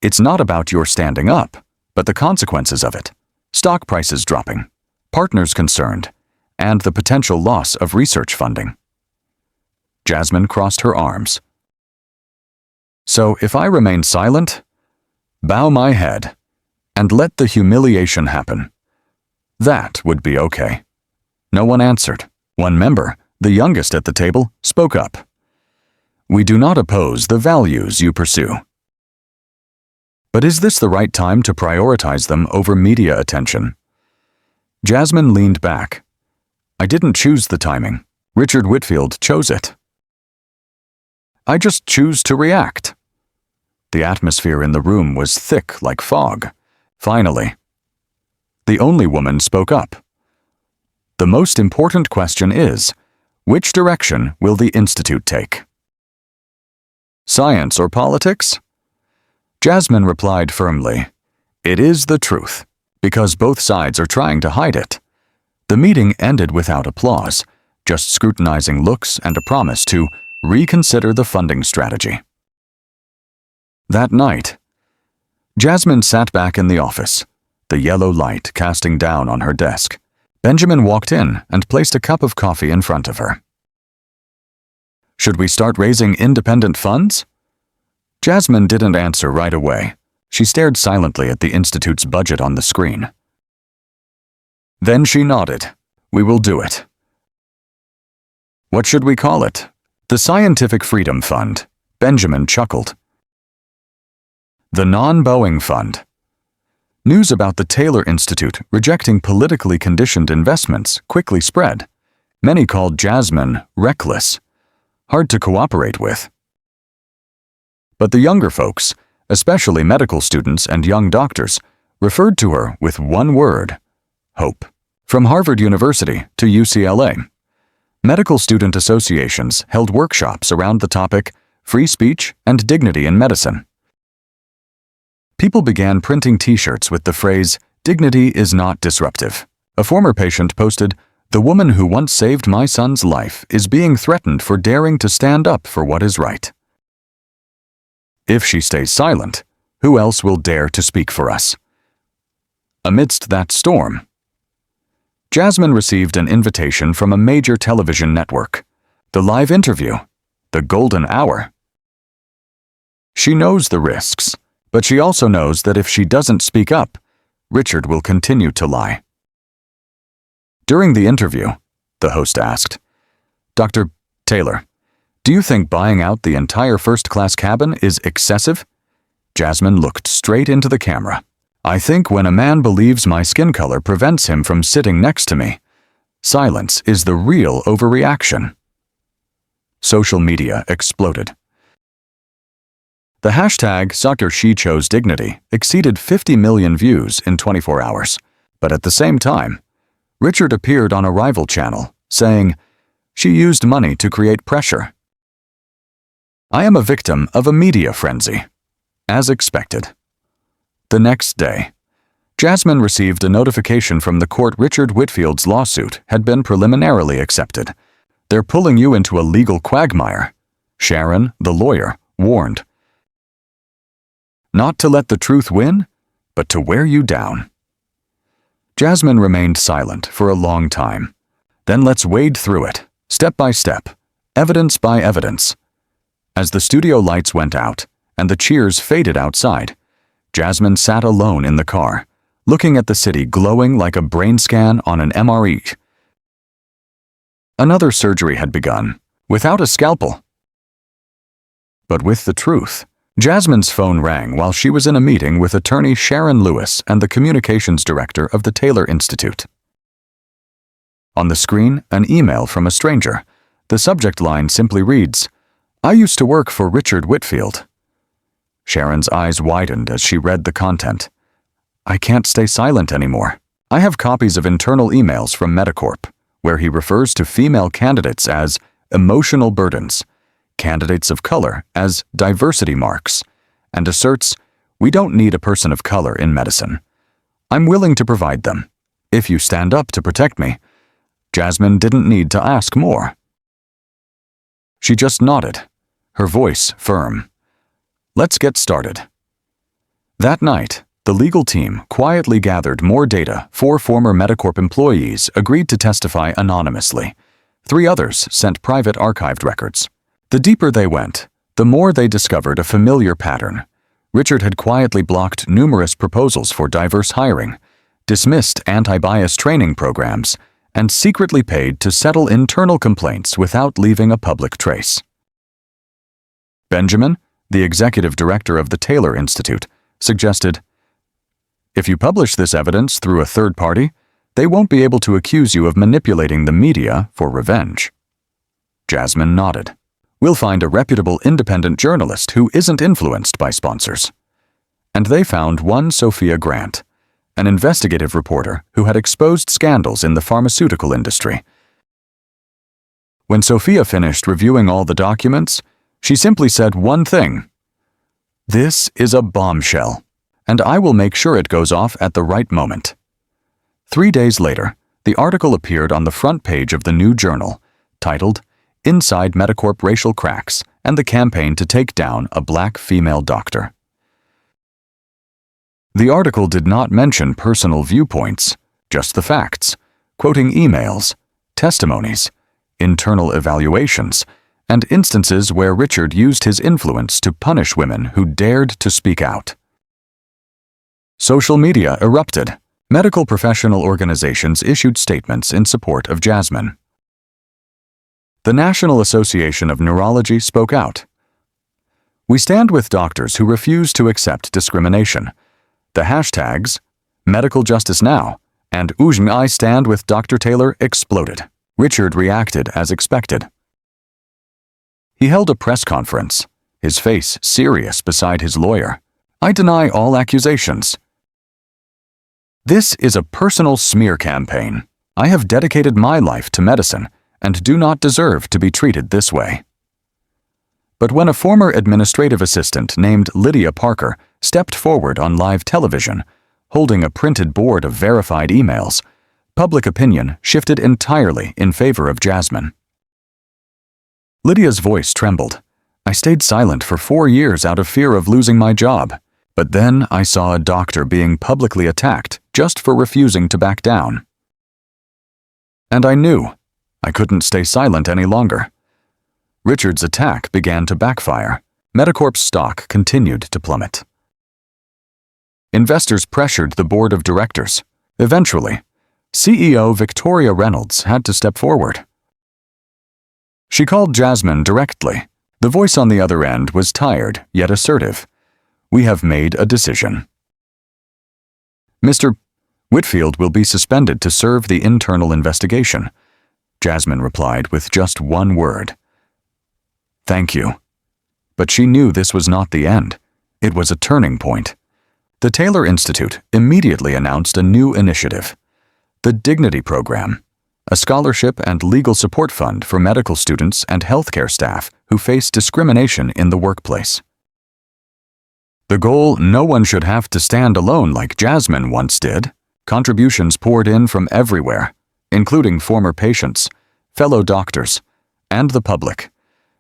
It's not about your standing up, but the consequences of it. Stock prices dropping, partners concerned, and the potential loss of research funding. Jasmine crossed her arms. So if I remain silent, bow my head, and let the humiliation happen, that would be okay. No one answered. One member, the youngest at the table, spoke up. We do not oppose the values you pursue. But is this the right time to prioritize them over media attention? Jasmine leaned back. I didn't choose the timing. Richard Whitfield chose it. I just choose to react. The atmosphere in the room was thick like fog. Finally, the only woman spoke up. The most important question is, which direction will the Institute take? Science or politics? Jasmine replied firmly, It is the truth, because both sides are trying to hide it. The meeting ended without applause, just scrutinizing looks and a promise to reconsider the funding strategy. That night, Jasmine sat back in the office, the yellow light casting down on her desk. Benjamin walked in and placed a cup of coffee in front of her. Should we start raising independent funds? Jasmine didn't answer right away. She stared silently at the Institute's budget on the screen. Then she nodded. We will do it. What should we call it? The Scientific Freedom Fund. Benjamin chuckled. The Non-Boeing Fund. News about the Taylor Institute rejecting politically conditioned investments quickly spread. Many called Jasmine reckless, hard to cooperate with. But the younger folks, especially medical students and young doctors, referred to her with one word: hope. From Harvard University to UCLA, medical student associations held workshops around the topic free speech and dignity in medicine. People began printing T-shirts with the phrase, "Dignity is not disruptive." A former patient posted, "The woman who once saved my son's life is being threatened for daring to stand up for what is right. If she stays silent, who else will dare to speak for us?" Amidst that storm, Jasmine received an invitation from a major television network. The live interview, the golden hour. She knows the risks, but she also knows that if she doesn't speak up, Richard will continue to lie. During the interview, the host asked, "Dr. Taylor, do you think buying out the entire first-class cabin is excessive?" Jasmine looked straight into the camera. "I think when a man believes my skin color prevents him from sitting next to me, silence is the real overreaction." Social media exploded. The hashtag #SuckerSheChoseDignity exceeded 50 million views in 24 hours. But at the same time, Richard appeared on a rival channel, saying, "She used money to create pressure. I am a victim of a media frenzy." As expected. The next day, Jasmine received a notification from the court Richard Whitfield's lawsuit had been preliminarily accepted. "They're pulling you into a legal quagmire," Sharon, the lawyer, warned. "Not to let the truth win, but to wear you down." Jasmine remained silent for a long time. "Then let's wade through it, step by step, evidence by evidence." As the studio lights went out and the cheers faded outside, Jasmine sat alone in the car, looking at the city glowing like a brain scan on an MRI. Another surgery had begun, without a scalpel, but with the truth. Jasmine's phone rang while she was in a meeting with attorney Sharon Lewis and the communications director of the Taylor Institute. On the screen, an email from a stranger. The subject line simply reads, "I used to work for Richard Whitfield." Sharon's eyes widened as she read the content. "I can't stay silent anymore. I have copies of internal emails from Medicorp, where he refers to female candidates as emotional burdens, candidates of color as diversity marks, and asserts, "We don't need a person of color in medicine. I'm willing to provide them, if you stand up to protect me." Jasmine didn't need to ask more. She just nodded, her voice firm. "Let's get started." That night, the legal team quietly gathered more data. 4 former Medicorp employees agreed to testify anonymously. 3 others sent private archived records. The deeper they went, the more they discovered a familiar pattern. Richard had quietly blocked numerous proposals for diverse hiring, dismissed anti-bias training programs, and secretly paid to settle internal complaints without leaving a public trace. Benjamin, the executive director of the Taylor Institute, suggested, "If you publish this evidence through a third party, they won't be able to accuse you of manipulating the media for revenge." Jasmine nodded. "We'll find a reputable independent journalist who isn't influenced by sponsors." And they found one Sophia Grant, an investigative reporter who had exposed scandals in the pharmaceutical industry. When Sophia finished reviewing all the documents, she simply said one thing: "This is a bombshell, and I will make sure it goes off at the right moment." 3 days later, the article appeared on the front page of the new journal, titled "Inside Medicorp Racial Cracks and the Campaign to Take Down a Black Female Doctor." The article did not mention personal viewpoints, just the facts, quoting emails, testimonies, internal evaluations, and instances where Richard used his influence to punish women who dared to speak out. Social media erupted. Medical professional organizations issued statements in support of Jasmine. The National Association of Neurology spoke out. "We stand with doctors who refuse to accept discrimination." The hashtags Medical Justice Now and I stand with Dr. Taylor exploded. Richard reacted as expected. He held a press conference, his face serious beside his lawyer. "I deny all accusations. This is a personal smear campaign. I have dedicated my life to medicine and do not deserve to be treated this way." But when a former administrative assistant named Lydia Parker stepped forward on live television, holding a printed board of verified emails, public opinion shifted entirely in favor of Jasmine. Lydia's voice trembled. "I stayed silent for 4 years out of fear of losing my job. But then I saw a doctor being publicly attacked just for refusing to back down. And I knew I couldn't stay silent any longer." Richard's attack began to backfire. Medicorp's stock continued to plummet. Investors pressured the board of directors. Eventually, CEO Victoria Reynolds had to step forward. She called Jasmine directly. The voice on the other end was tired yet assertive. "We have made a decision. Mr. Whitfield will be suspended to serve the internal investigation." Jasmine replied with just one word: "Thank you." But she knew this was not the end. It was a turning point. The Taylor Institute immediately announced a new initiative, the Dignity Program, a scholarship and legal support fund for medical students and healthcare staff who face discrimination in the workplace. The goal: no one should have to stand alone like Jasmine once did. Contributions poured in from everywhere, including former patients, fellow doctors, and the public,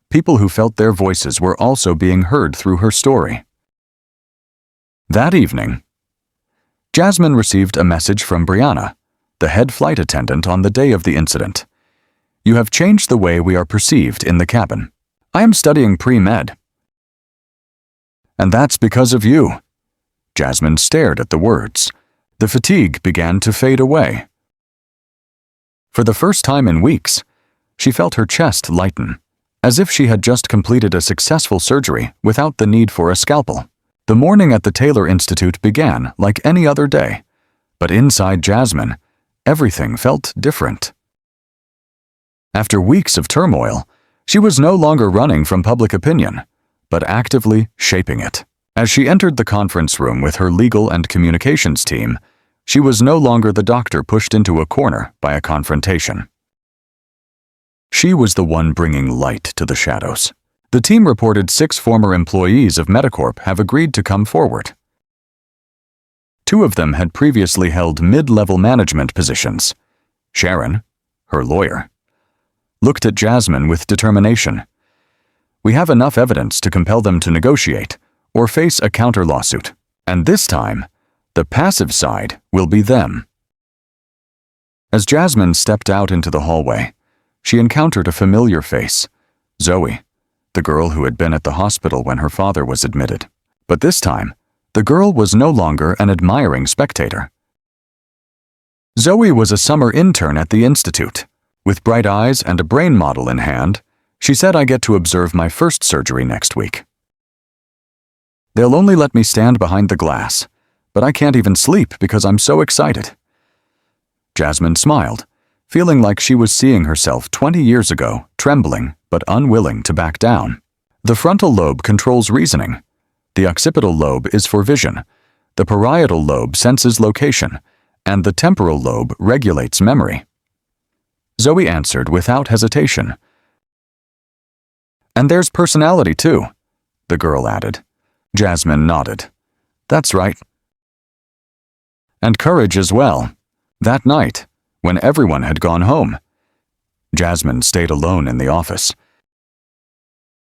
people who felt their voices were also being heard through her story. That evening, Jasmine received a message from Brianna, the head flight attendant on the day of the incident. "You have changed the way we are perceived in the cabin. I am studying pre-med. And that's because of you." Jasmine stared at the words. The fatigue began to fade away. For the first time in weeks, she felt her chest lighten, as if she had just completed a successful surgery without the need for a scalpel. The morning at the Taylor Institute began like any other day, but inside Jasmine, everything felt different. After weeks of turmoil, she was no longer running from public opinion, but actively shaping it. As she entered the conference room with her legal and communications team, she was no longer the doctor pushed into a corner by a confrontation. She was the one bringing light to the shadows. The team reported 6 former employees of Medicorp have agreed to come forward. 2 of them had previously held mid-level management positions. Sharon, her lawyer, looked at Jasmine with determination. We have enough evidence to compel them to negotiate or face a counter-lawsuit, and this time, the passive side will be them. As Jasmine stepped out into the hallway, she encountered a familiar face, Zoe, the girl who had been at the hospital when her father was admitted. But this time, the girl was no longer an admiring spectator. Zoe was a summer intern at the institute. With bright eyes and a brain model in hand, she said, "I get to observe my first surgery next week. They'll only let me stand behind the glass, but I can't even sleep because I'm so excited." Jasmine smiled, feeling like she was seeing herself 20 years ago, trembling but unwilling to back down. The frontal lobe controls reasoning. The occipital lobe is for vision. The parietal lobe senses location, and the temporal lobe regulates memory. Zoe answered without hesitation. "And there's personality too," the girl added. Jasmine nodded. "That's right." "And courage as well." That night, when everyone had gone home, Jasmine stayed alone in the office.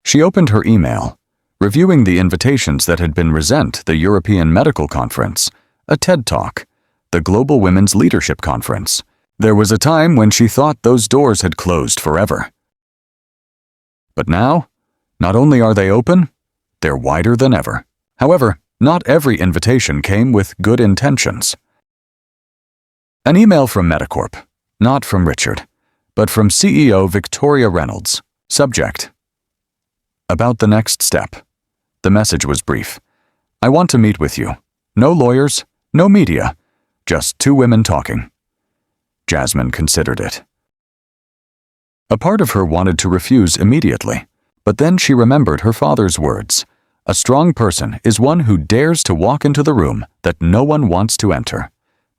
She opened her email, reviewing the invitations that had been sent: the European Medical Conference, a TED Talk, the Global Women's Leadership Conference. There was a time when she thought those doors had closed forever. But now, not only are they open, they're wider than ever. However, not every invitation came with good intentions. An email from Medicorp, not from Richard, but from CEO Victoria Reynolds. Subject: About the next step. The message was brief. "I want to meet with you. No lawyers, no media, just 2 women talking." Jasmine considered it. A part of her wanted to refuse immediately, but then she remembered her father's words: "A strong person is one who dares to walk into the room that no one wants to enter."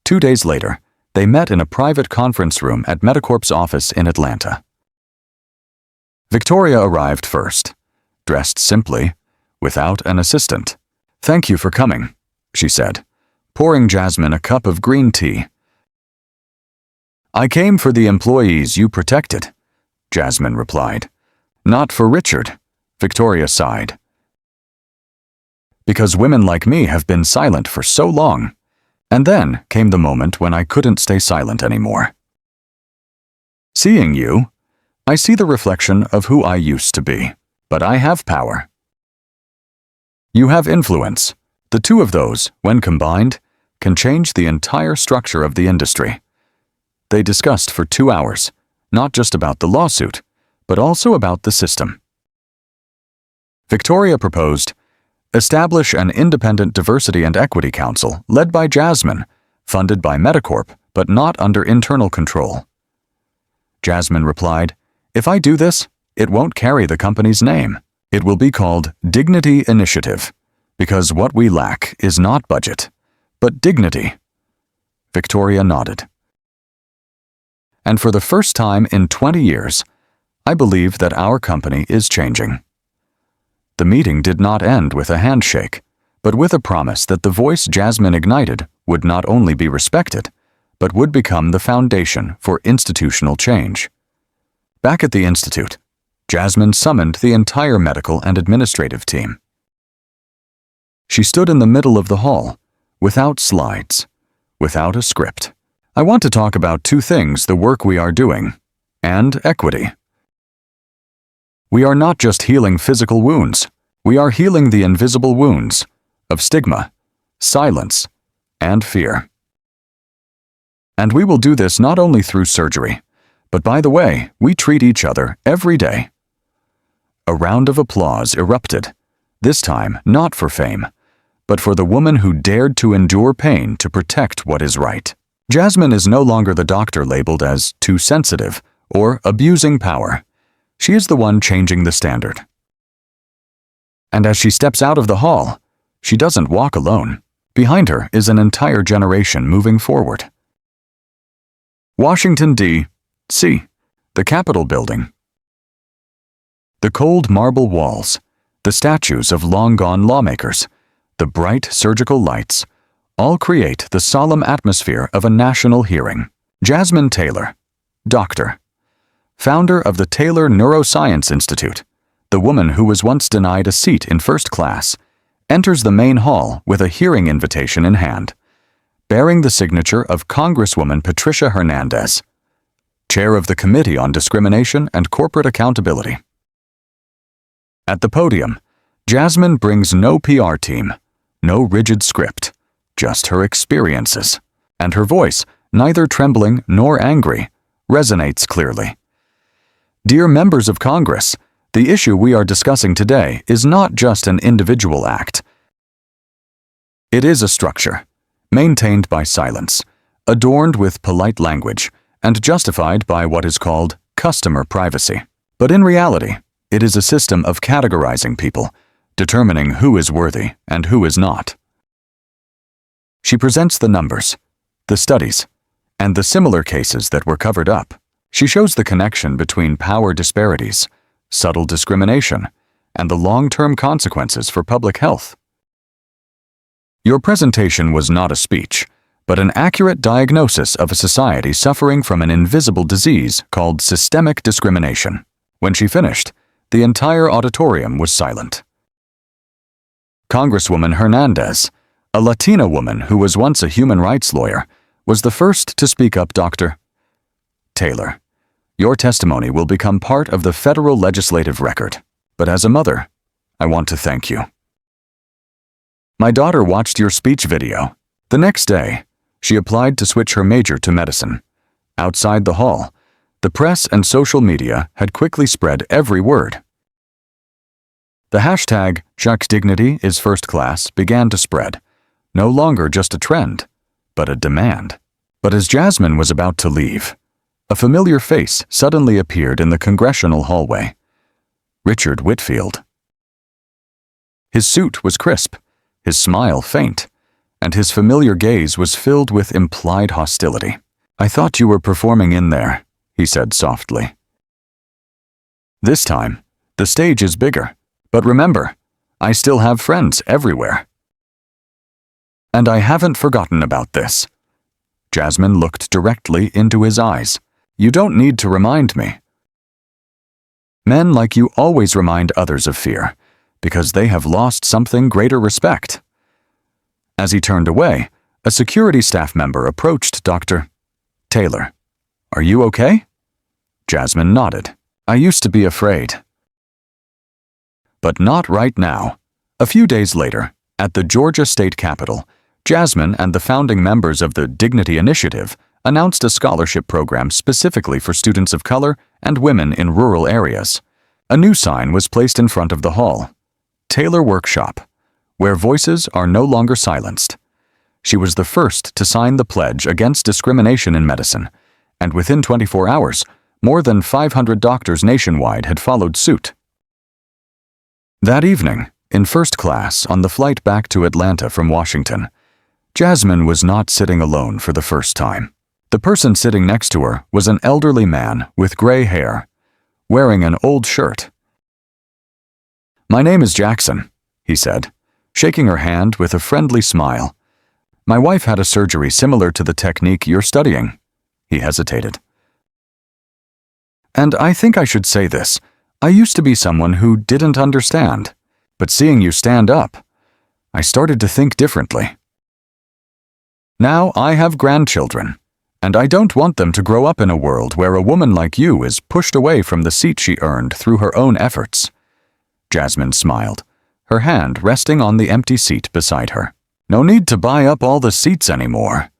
2 days later, they met in a private conference room at Medicorp's office in Atlanta. Victoria arrived first, dressed simply, without an assistant. "Thank you for coming," she said, pouring Jasmine a cup of green tea. "I came for the employees you protected," Jasmine replied. "Not for Richard," Victoria sighed. "Because women like me have been silent for so long. And then came the moment when I couldn't stay silent anymore. Seeing you, I see the reflection of who I used to be, but I have power. You have influence. The 2 of those, when combined, can change the entire structure of the industry." They discussed for 2 hours, not just about the lawsuit, but also about the system. Victoria proposed, "Establish an independent diversity and equity council led by Jasmine, funded by Medicorp, but not under internal control." Jasmine replied, "If I do this, it won't carry the company's name. It will be called Dignity Initiative, because what we lack is not budget, but dignity." Victoria nodded. "And for the first time in 20 years, I believe that our company is changing." The meeting did not end with a handshake, but with a promise that the voice Jasmine ignited would not only be respected, but would become the foundation for institutional change. Back at the institute, Jasmine summoned the entire medical and administrative team. She stood in the middle of the hall, without slides, without a script. "I want to talk about 2 things: the work we are doing, and equity. We are not just healing physical wounds, we are healing the invisible wounds of stigma, silence, and fear. And we will do this not only through surgery, but by the way we treat each other every day." A round of applause erupted, this time not for fame, but for the woman who dared to endure pain to protect what is right. Jasmine is no longer the doctor labeled as too sensitive or abusing power. She is the one changing the standard. And as she steps out of the hall, she doesn't walk alone. Behind her is an entire generation moving forward. Washington, D.C., the Capitol building. The cold marble walls, the statues of long-gone lawmakers, the bright surgical lights, all create the solemn atmosphere of a national hearing. Jasmine Taylor, doctor, founder of the Taylor Neuroscience Institute, the woman who was once denied a seat in first class, enters the main hall with a hearing invitation in hand, bearing the signature of Congresswoman Patricia Hernandez, chair of the Committee on Discrimination and Corporate Accountability. At the podium, Jasmine brings no PR team, no rigid script, just her experiences, and her voice, neither trembling nor angry, resonates clearly. Dear members of Congress, the issue we are discussing today is not just an individual act. It is a structure, maintained by silence, adorned with polite language, and justified by what is called customer privacy. But in reality, it is a system of categorizing people, determining who is worthy and who is not. She presents the numbers, the studies, and the similar cases that were covered up. She shows the connection between power disparities, subtle discrimination, and the long-term consequences for public health. Your presentation was not a speech, but an accurate diagnosis of a society suffering from an invisible disease called systemic discrimination. When she finished, the entire auditorium was silent. Congresswoman Hernandez, a Latina woman who was once a human rights lawyer, was the first to speak up. Dr. Taylor, your testimony will become part of the federal legislative record, but as a mother, I want to thank you. My daughter watched your speech video. The next day, she applied to switch her major to medicine. Outside the hall, the press and social media had quickly spread every word. The hashtag Chaque Dignity is First Class began to spread, no longer just a trend, but a demand. But as Jasmine was about to leave, a familiar face suddenly appeared in the congressional hallway. Richard Whitfield. His suit was crisp, his smile faint, and his familiar gaze was filled with implied hostility. I thought you were performing in there, he said softly. This time, the stage is bigger, but remember, I still have friends everywhere. And I haven't forgotten about this. Jasmine looked directly into his eyes. You don't need to remind me. Men like you always remind others of fear, because they have lost something greater respect. As he turned away, a security staff member approached Dr. Taylor. Are you okay? Jasmine nodded. I used to be afraid. But not right now. A few days later, at the Georgia State Capitol, Jasmine and the founding members of the Dignity Initiative announced a scholarship program specifically for students of color and women in rural areas. A new sign was placed in front of the hall. Taylor Workshop, where voices are no longer silenced. She was the first to sign the pledge against discrimination in medicine, and within 24 hours, more than 500 doctors nationwide had followed suit. That evening, in first class on the flight back to Atlanta from Washington, Jasmine was not sitting alone for the first time. The person sitting next to her was an elderly man with gray hair, wearing an old shirt. My name is Jackson, he said, shaking her hand with a friendly smile. My wife had a surgery similar to the technique you're studying. He hesitated. And I think I should say this. I used to be someone who didn't understand, but seeing you stand up, I started to think differently. Now I have grandchildren, and I don't want them to grow up in a world where a woman like you is pushed away from the seat she earned through her own efforts. Jasmine smiled, her hand resting on the empty seat beside her. No need to buy up all the seats anymore.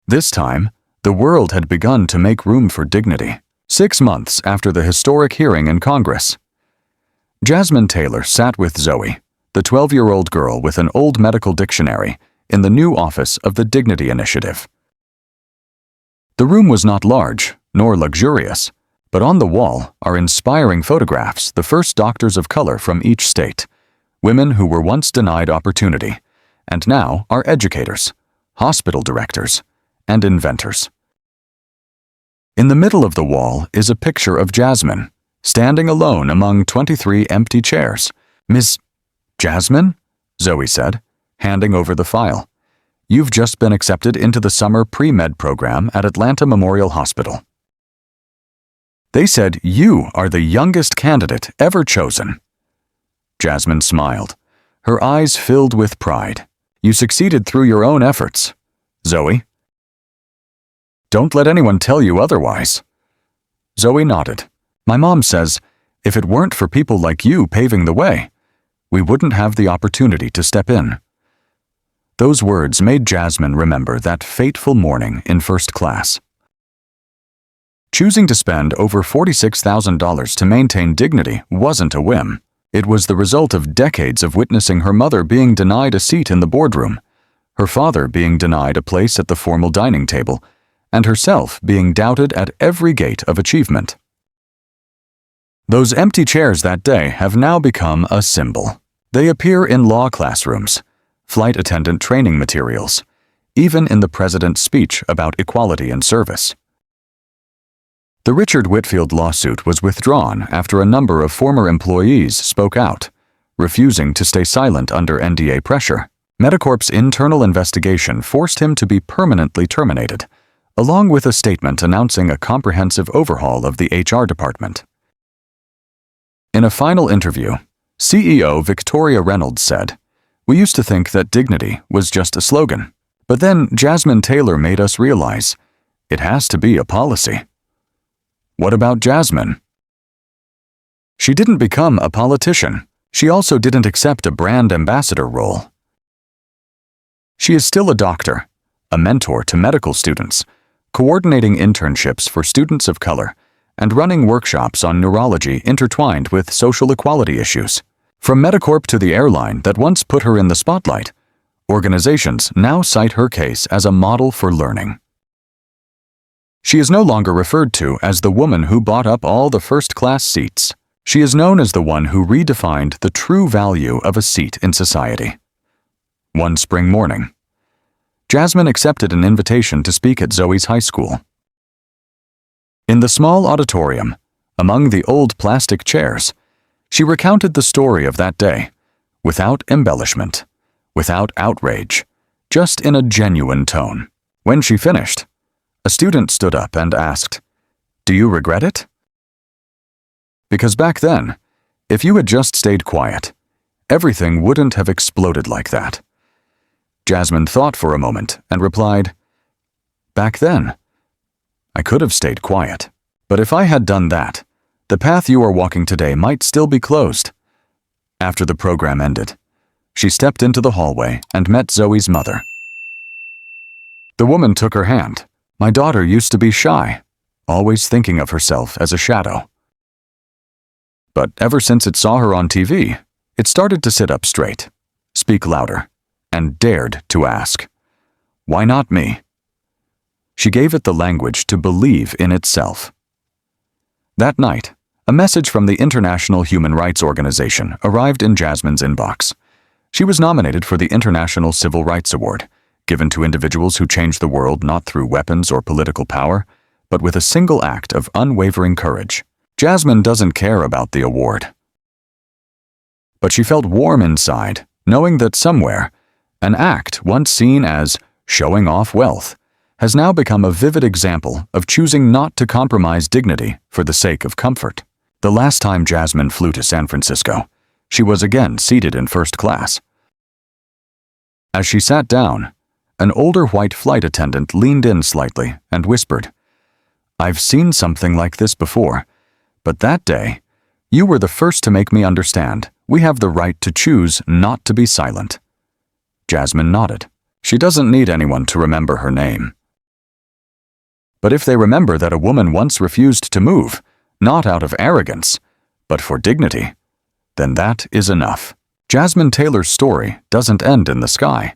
This time, the world had begun to make room for dignity. 6 months after the historic hearing in Congress, Jasmine Taylor sat with Zoe, the 12-year-old girl with an old medical dictionary, in the new office of the Dignity Initiative. The room was not large, nor luxurious, but on the wall are inspiring photographs, the first doctors of color from each state, women who were once denied opportunity, and now are educators, hospital directors, and inventors. In the middle of the wall is a picture of Jasmine, standing alone among 23 empty chairs. "Miss Jasmine?" Zoe said, handing over the file. "You've just been accepted into the summer pre-med program at Atlanta Memorial Hospital. They said you are the youngest candidate ever chosen." Jasmine smiled, her eyes filled with pride. "You succeeded through your own efforts, Zoe. Don't let anyone tell you otherwise." Zoe nodded. "My mom says, if it weren't for people like you paving the way, we wouldn't have the opportunity to step in." Those words made Jasmine remember that fateful morning in first class. Choosing to spend over $46,000 to maintain dignity wasn't a whim. It was the result of decades of witnessing her mother being denied a seat in the boardroom, her father being denied a place at the formal dining table, and herself being doubted at every gate of achievement. Those empty chairs that day have now become a symbol. They appear in law classrooms, flight attendant training materials, even in the president's speech about equality in service. The Richard Whitfield lawsuit was withdrawn after a number of former employees spoke out, refusing to stay silent under NDA pressure. Medicorp's internal investigation forced him to be permanently terminated, along with a statement announcing a comprehensive overhaul of the HR department. In a final interview, CEO Victoria Reynolds said, "We used to think that dignity was just a slogan, but then Jasmine Taylor made us realize it has to be a policy." What about Jasmine? She didn't become a politician. She also didn't accept a brand ambassador role. She is still a doctor, a mentor to medical students, coordinating internships for students of color, and running workshops on neurology intertwined with social equality issues. From Medicorp to the airline that once put her in the spotlight, organizations now cite her case as a model for learning. She is no longer referred to as the woman who bought up all the first-class seats. She is known as the one who redefined the true value of a seat in society. One spring morning, Jasmine accepted an invitation to speak at Zoe's high school. In the small auditorium, among the old plastic chairs, she recounted the story of that day, without embellishment, without outrage, just in a genuine tone. When she finished, a student stood up and asked, "Do you regret it?" Because back then, if you had just stayed quiet, everything wouldn't have exploded like that. Jasmine thought for a moment and replied, "Back then, I could have stayed quiet. But if I had done that, the path you are walking today might still be closed." After the program ended, she stepped into the hallway and met Zoe's mother. The woman took her hand. "My daughter used to be shy, always thinking of herself as a shadow. But ever since it saw her on TV, it started to sit up straight, speak louder, and dared to ask, 'Why not me?' She gave it the language to believe in itself." That night, a message from the International Human Rights Organization arrived in Jasmine's inbox. She was nominated for the International Civil Rights Award, given to individuals who changed the world not through weapons or political power, but with a single act of unwavering courage. Jasmine doesn't care about the award. But she felt warm inside, knowing that somewhere, an act once seen as showing off wealth has now become a vivid example of choosing not to compromise dignity for the sake of comfort. The last time Jasmine flew to San Francisco, she was again seated in first class. As she sat down, an older white flight attendant leaned in slightly and whispered, "I've seen something like this before, but that day, you were the first to make me understand we have the right to choose not to be silent." Jasmine nodded. She doesn't need anyone to remember her name. But if they remember that a woman once refused to move, not out of arrogance, but for dignity, then that is enough. Jasmine Taylor's story doesn't end in the sky.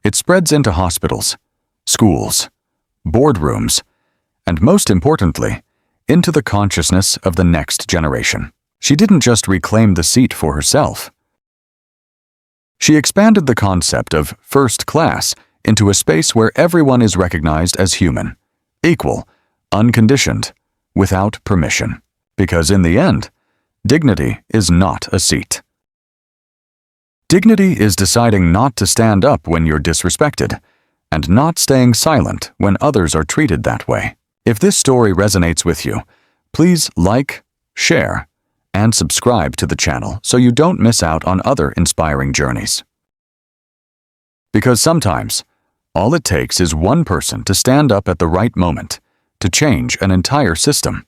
It spreads into hospitals, schools, boardrooms, and most importantly, into the consciousness of the next generation. She didn't just reclaim the seat for herself. She expanded the concept of first class into a space where everyone is recognized as human, equal, unconditioned, without permission. Because in the end, dignity is not a seat. Dignity is deciding not to stand up when you're disrespected, and not staying silent when others are treated that way. If this story resonates with you, please like, share, and subscribe to the channel so you don't miss out on other inspiring journeys. Because sometimes, all it takes is one person to stand up at the right moment to change an entire system.